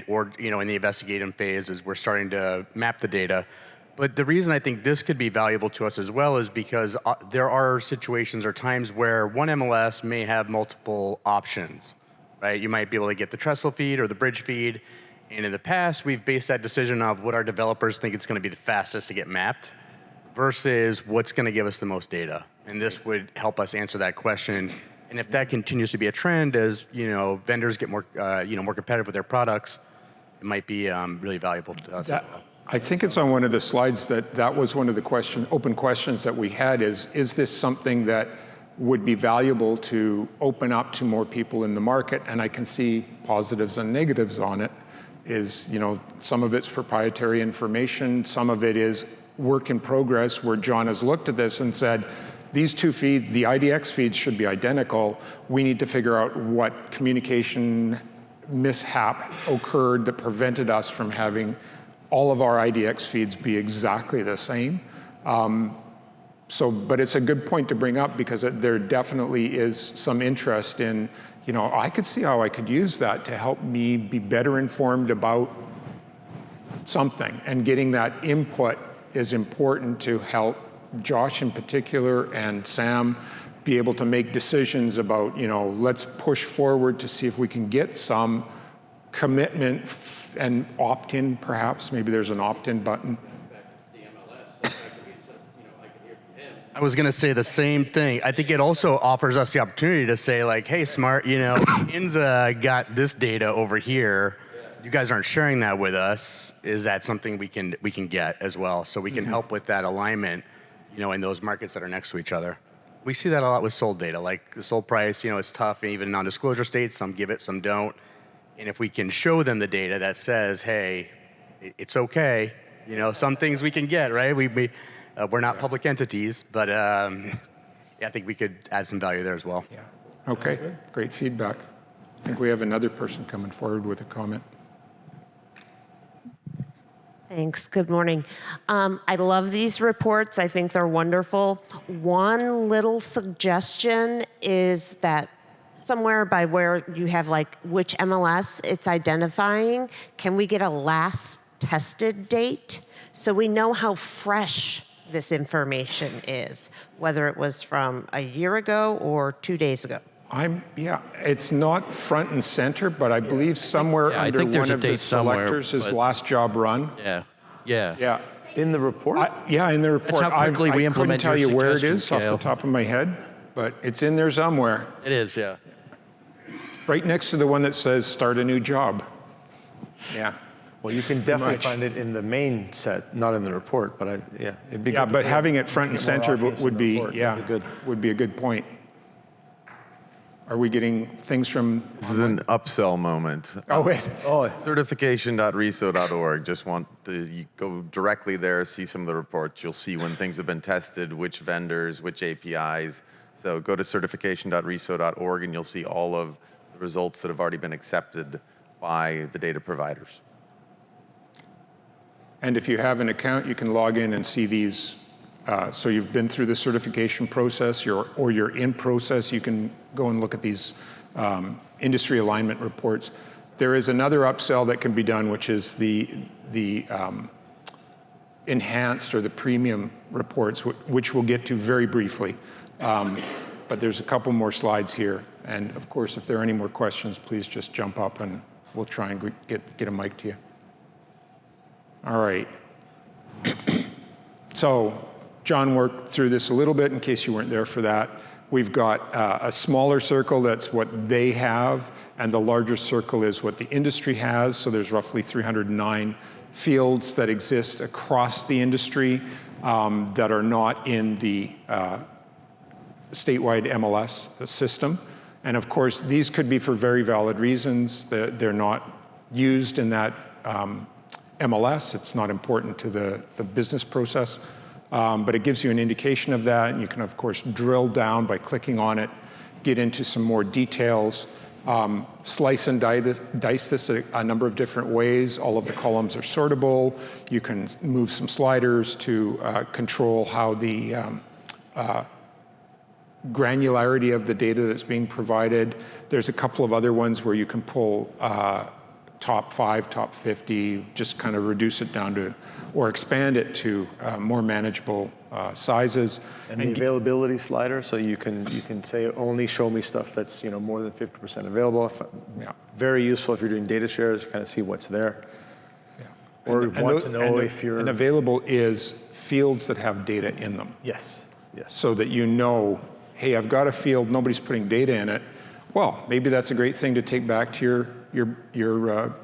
or in the investigative phase as we're starting to map the data. But the reason I think this could be valuable to us as well is because there are situations or times where one MLS may have multiple options. Right. You might be able to get the trestle feed or the bridge feed. And in the past, we've based that decision on what our developers think it's going to be the fastest to get mapped versus what's going to give us the most data. And this would help us answer that question. And if that continues to be a trend as, vendors get more, more competitive with their products, it might be really valuable to us. I think it's on one of the slides that was one of the open questions that we had is this something that would be valuable to open up to more people in the market? And I can see positives and negatives on it. Some of it's proprietary information, some of it is work in progress where John has looked at this and said, these two feeds, the IDX feeds should be identical. We need to figure out what communication mishap occurred that prevented us from having all of our IDX feeds be exactly the same. But it's a good point to bring up because there definitely is some interest in, I could see how I could use that to help me be better informed about something. And getting that input is important to help Josh in particular and Sam be able to make decisions about, let's push forward to see if we can get some commitment and opt-in perhaps. Maybe there's an opt-in button. I was going to say the same thing. I think it also offers us the opportunity to say, like, hey, Smart, INZA got this data over here. You guys aren't sharing that with us. Is that something we can get as well? So we can help with that alignment, in those markets that are next to each other. We see that a lot with sold data, like the sold price, it's tough, even non-disclosure states, some give it, some don't. And if we can show them the data that says, hey, it's okay, some things we can get, right? We're not public entities, but I think we could add some value there as well. Yeah. Okay, great feedback. I think we have another person coming forward with a comment. Thanks. Good morning. I love these reports. I think they're wonderful. One little suggestion is that somewhere by where you have which MLS it's identifying, can we get a last tested date so we know how fresh this information is, whether it was from a year ago or 2 days ago? It's not front and center, but I believe somewhere under one of the selectors is last job run. Yeah. In the report? In the report. That's how quickly we implement I couldn't tell you where it suggestions, is off the top of my head, but it's in there somewhere. It is, yeah. Right next to the one that says start a new job. Yeah. Well, you can definitely much. find it in the main set, not in the report, but yeah, it'd be Yeah, good. but having it front and Get more center obvious in would the be, report. yeah, That'd be good. would be a good point. Are we getting things from? This is an upsell moment. Oh, wait. Oh, Certification.reso.org. Just want to you go directly there, see some of the reports. You'll see when things have been tested, which vendors, which APIs. So go to certification.reso.org and you'll see all of the results that have already been accepted by the data providers. And if you have an account, you can log in and see these. So you've been through the certification process, or you're in process, you can go and look at these industry alignment reports. There is another upsell that can be done, which is the enhanced or the premium reports, which we'll get to very briefly. But there's a couple more slides here. And of course, if there are any more questions, please just jump up and we'll try and get a mic to you. All right. So John worked through this a little bit in case you weren't there for that. We've got a smaller circle, that's what they have, and the larger circle is what the industry has. So there's roughly 309 fields that exist across the industry that are not in the statewide MLS system. And of course, these could be for very valid reasons. They're not used in that MLS. It's not important to the business process. But it gives you an indication of that, and you can, of course, drill down by clicking on it, get into some more details, slice and dice this a number of different ways. All of the columns are sortable. You can move some sliders to control how the granularity of the data that's being provided. There's a couple of other ones where you can pull top 5, top 50, just kind of reduce it down to, or expand it to more manageable sizes. and the availability slider, so you can say only show me stuff that's more than 50% available. Yeah. Very useful if you're doing data shares, kind of see what's there. Yeah. Or want to know if you're And available is fields that have data in them. yes, yes. So that you know, hey, I've got a field, nobody's putting data in it. Well, maybe that's a great thing to take back to your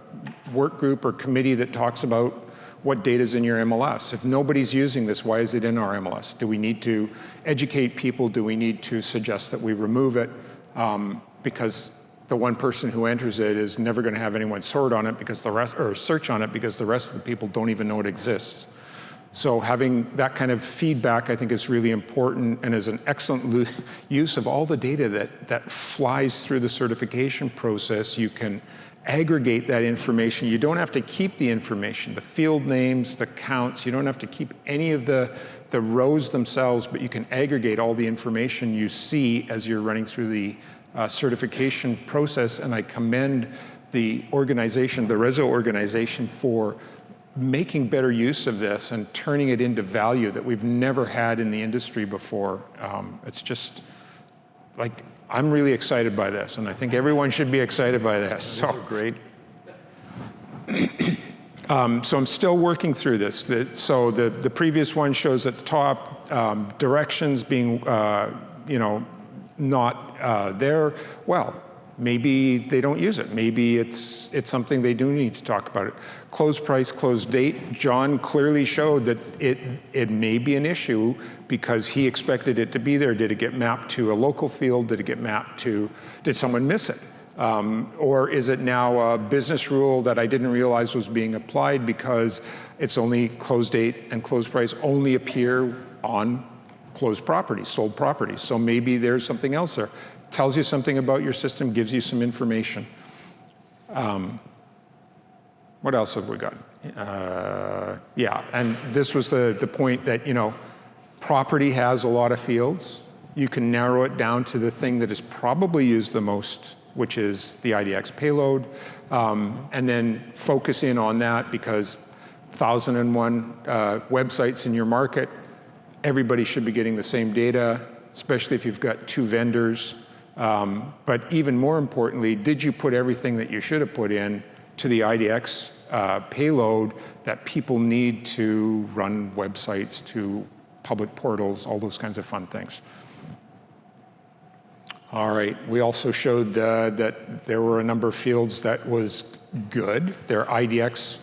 work group or committee that talks about what data is in your MLS. If nobody's using this, why is it in our MLS? Do we need to educate people? Do we need to suggest that we remove it? Because the one person who enters it is never going to have anyone sort on it because the rest, or search on it because the rest of the people don't even know it exists. So having that kind of feedback, I think, is really important and is an excellent use of all the data that flies through the certification process. You can aggregate that information. You don't have to keep the information, the field names, the counts. You don't have to keep any of the rows themselves, but you can aggregate all the information you see as you're running through the certification process. And I commend the organization, the RESO organization, for making better use of this and turning it into value that we've never had in the industry before. It's just like, I'm really excited by this, and I think everyone should be excited by this. So Great. So I'm still working through this. So the previous one shows at the top directions being, not there. Well, maybe they don't use it. Maybe it's something they do need to talk about it. Close price, close date. John clearly showed that it may be an issue because he expected it to be there. Did it get mapped to a local field? Did it get mapped to, did someone miss it? Or is it now a business rule that I didn't realize was being applied because it's only close date and close price only appear on closed properties, sold properties. So maybe there's something else there. Tells you something about your system, gives you some information. What else have we got? Yeah, and this was the point that, property has a lot of fields. You can narrow it down to the thing that is probably used the most, which is the IDX payload, and then focus in on that because 1,001 websites in your market, everybody should be getting the same data, especially if you've got 2 vendors. But even more importantly, did you put everything that you should have put in to the IDX payload that people need to run websites, to public portals, all those kinds of fun things? All right, we also showed that there were a number of fields that was good. They're IDX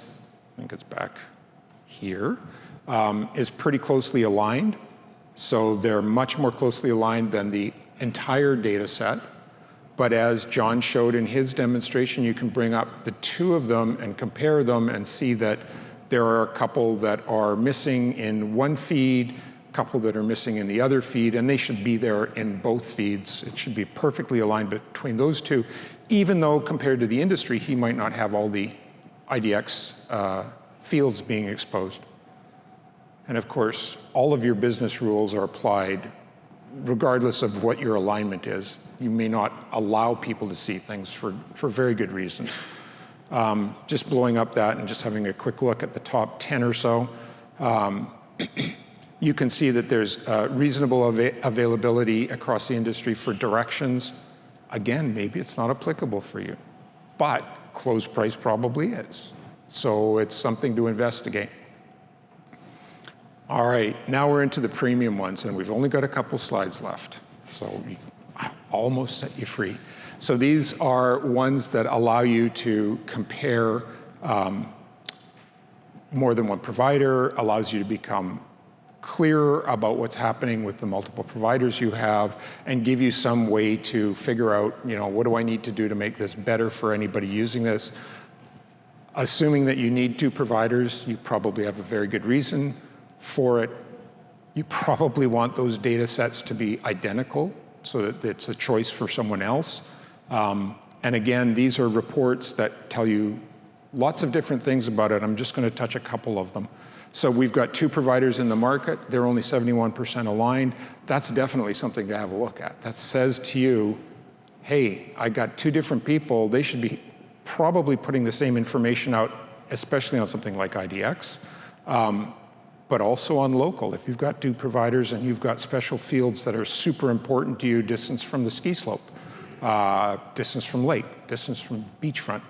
I think it's back here, is pretty closely aligned. So they're much more closely aligned than the entire data set. But as John showed in his demonstration, you can bring up the two of them and compare them and see that there are a couple that are missing in one feed, a couple that are missing in the other feed, and they should be there in both feeds. It should be perfectly aligned between those two, even though compared to the industry, he might not have all the IDX fields being exposed. And of course, all of your business rules are applied regardless of what your alignment is. You may not allow people to see things for very good reasons. Just blowing up that and just having a quick look at the top 10 or so, you can see that there's reasonable availability across the industry for directions. Again, maybe it's not applicable for you, but closed price probably is. So it's something to investigate. All right, now we're into the premium ones, and we've only got a couple slides left. So I'll almost set you free. So these are ones that allow you to compare more than one provider, allows you to become clearer about what's happening with the multiple providers you have, and give you some way to figure out, what do I need to do to make this better for anybody using this? Assuming that you need two providers, you probably have a very good reason for it. You probably want those data sets to be identical so that it's a choice for someone else. And again, these are reports that tell you lots of different things about it. I'm just going to touch a couple of them. So we've got two providers in the market. They're only 71% aligned. That's definitely something to have a look at. That says to you, hey, I got two different people. They should be probably putting the same information out, especially on something like IDX. But also on local. If you've got two providers and you've got special fields that are super important to you, distance from the ski slope, distance from lake, distance from beachfront,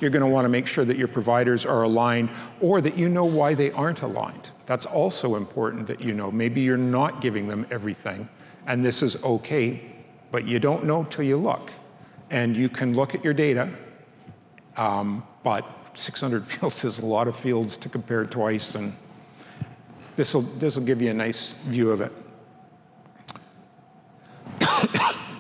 you're going to want to make sure that your providers are aligned or that you know why they aren't aligned. That's also important that you know. Maybe you're not giving them everything, and this is okay, but you don't know till you look. And you can look at your data, but 600 fields is a lot of fields to compare twice, and this will give you a nice view of it.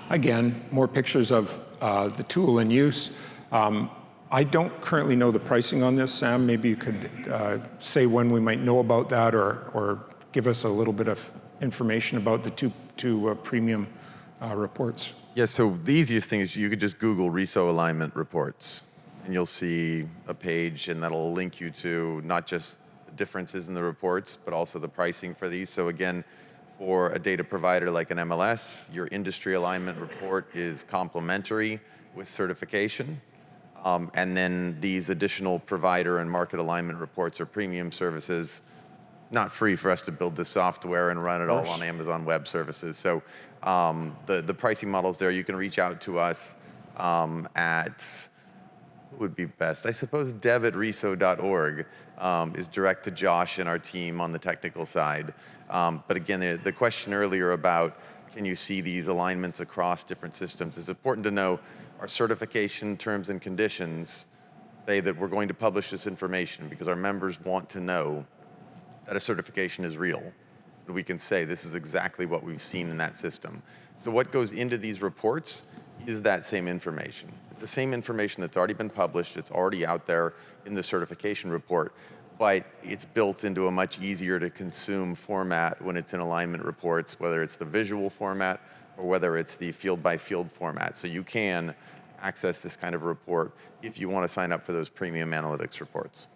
Again, more pictures of the tool in use. I don't currently know the pricing on this. Sam, maybe you could say when we might know about that, or give us a little bit of information about the two premium reports. Yeah, so the easiest thing is you could just Google RESO alignment reports, and you'll see a page, and that'll link you to not just the differences in the reports, but also the pricing for these. So again, for a data provider like an MLS, your industry alignment report is complementary with certification. And then these additional provider and market alignment reports are premium services, not free for us to build the software and run it all on Amazon Web Services. So the pricing models there, you can reach out to us at, who would be best? I suppose dev@reso.org is direct to Josh and our team on the technical side. But again, the question earlier about can you see these alignments across different systems, it's important to know our certification terms and conditions say that we're going to publish this information because our members want to know that a certification is real. We can say this is exactly what we've seen in that system. So what goes into these reports is that same information. It's the same information that's already been published, it's already out there in the certification report, but it's built into a much easier to consume format when it's in alignment reports, whether it's the visual format or whether it's the field by field format. So you can access this kind of report if you want to sign up for those premium analytics reports.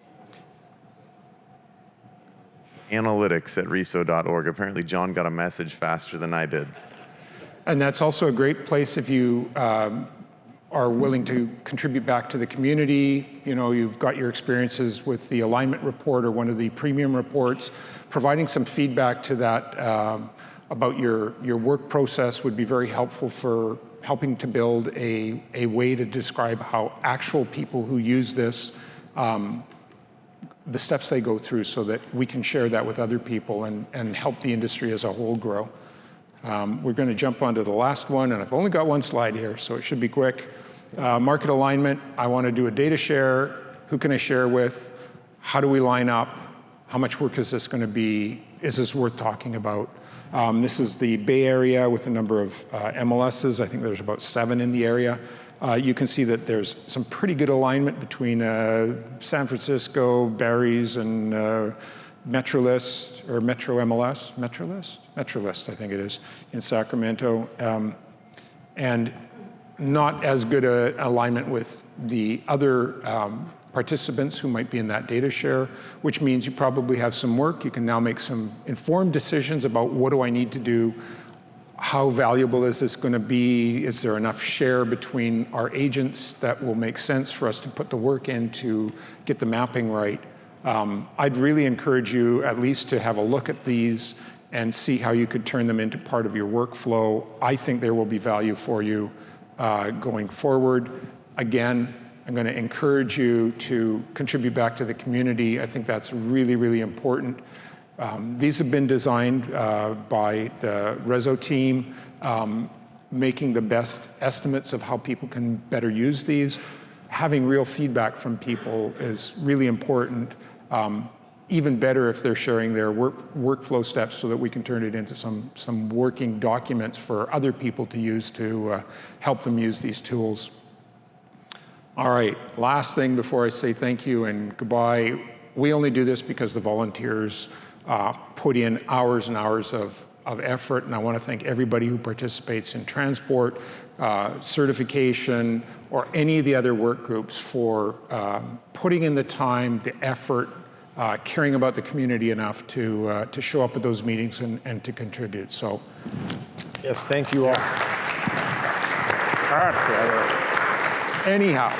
Analytics@reso.org. Apparently John got a message faster than I did. And that's also a great place if you are willing to contribute back to the community. You've got your experiences with the alignment report or one of the premium reports. Providing some feedback to that about your work process would be very helpful for helping to build a way to describe how actual people who use this, the steps they go through, so that we can share that with other people and help the industry as a whole grow. We're going to jump onto the last one, and I've only got one slide here, so it should be quick. Market alignment, I want to do a data share. Who can I share with? how do we line up? How much work is this going to be? Is this worth talking about? This is the Bay Area with a number of MLSs. I think there's about 7 in the area. You can see that there's some pretty good alignment between San Francisco, Barry's, and Metrolist, or Metro MLS, Metrolist, I think it is, in Sacramento. And not as good a alignment with the other participants who might be in that data share, which means you probably have some work. You can now make some informed decisions about what do I need to do? How valuable is this going to be? Is there enough share between our agents that will make sense for us to put the work in to get the mapping right? I'd really encourage you at least to have a look at these and see how you could turn them into part of your workflow. I think there will be value for you going forward. Again, I'm going to encourage you to contribute back to the community. I think that's really, really important. These have been designed by the RESO team, making the best estimates of how people can better use these. Having real feedback from people is really important. Even better if they're sharing their workflow steps so that we can turn it into some working documents for other people to use to help them use these tools. All right, last thing before I say thank you and goodbye. We only do this because the volunteers put in hours and hours of effort, and I want to thank everybody who participates in transport, certification, or any of the other work groups for putting in the time, the effort, caring about the community enough to show up at those meetings and to contribute. So, Yes, thank you all. anyhow,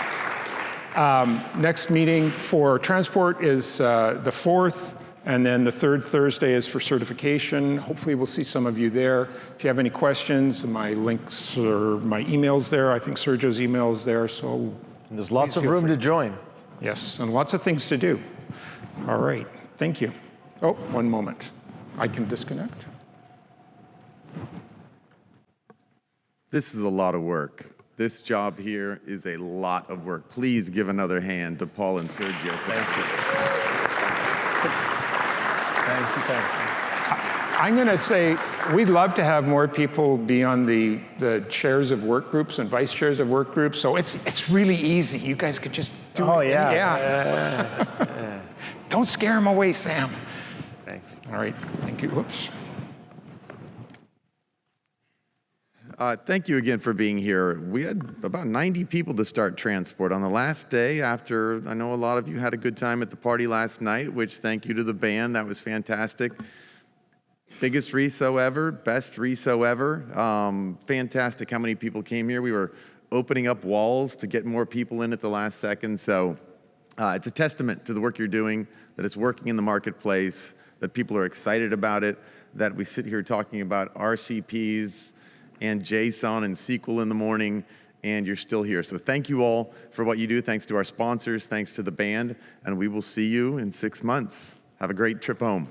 next meeting for transport is the 4th. And then the 3rd Thursday is for certification. Hopefully we'll see some of you there. If you have any questions, my links or my email's there. I think Sergio's email is there, so. And there's lots of room to join. Yes, and lots of things to do. All right, thank you. Oh, one moment. I can disconnect. This is a lot of work. This job here is a lot of work. Please give another hand to Paul and Sergio. Thank you. Thank you. I'm going to say we'd love to have more people be on the chairs of work groups and vice chairs of work groups. So it's really easy. You guys could just do it. Oh, yeah. Yeah. Don't scare them away, Sam. Thanks. All right. Thank you. Whoops. Thank you again for being here. We had about 90 people to start transport on the last day after, I know a lot of you had a good time at the party last night, which thank you to the band, that was fantastic. Biggest RESO ever, best RESO ever. Fantastic how many people came here. We were opening up walls to get more people in at the last second, so it's a testament to the work you're doing, that it's working in the marketplace, that people are excited about it, that we sit here talking about RCPs, and JSON and SQL in the morning, and you're still here. So thank you all for what you do. Thanks to our sponsors, thanks to the band, and we will see you in 6 months. Have a great trip home.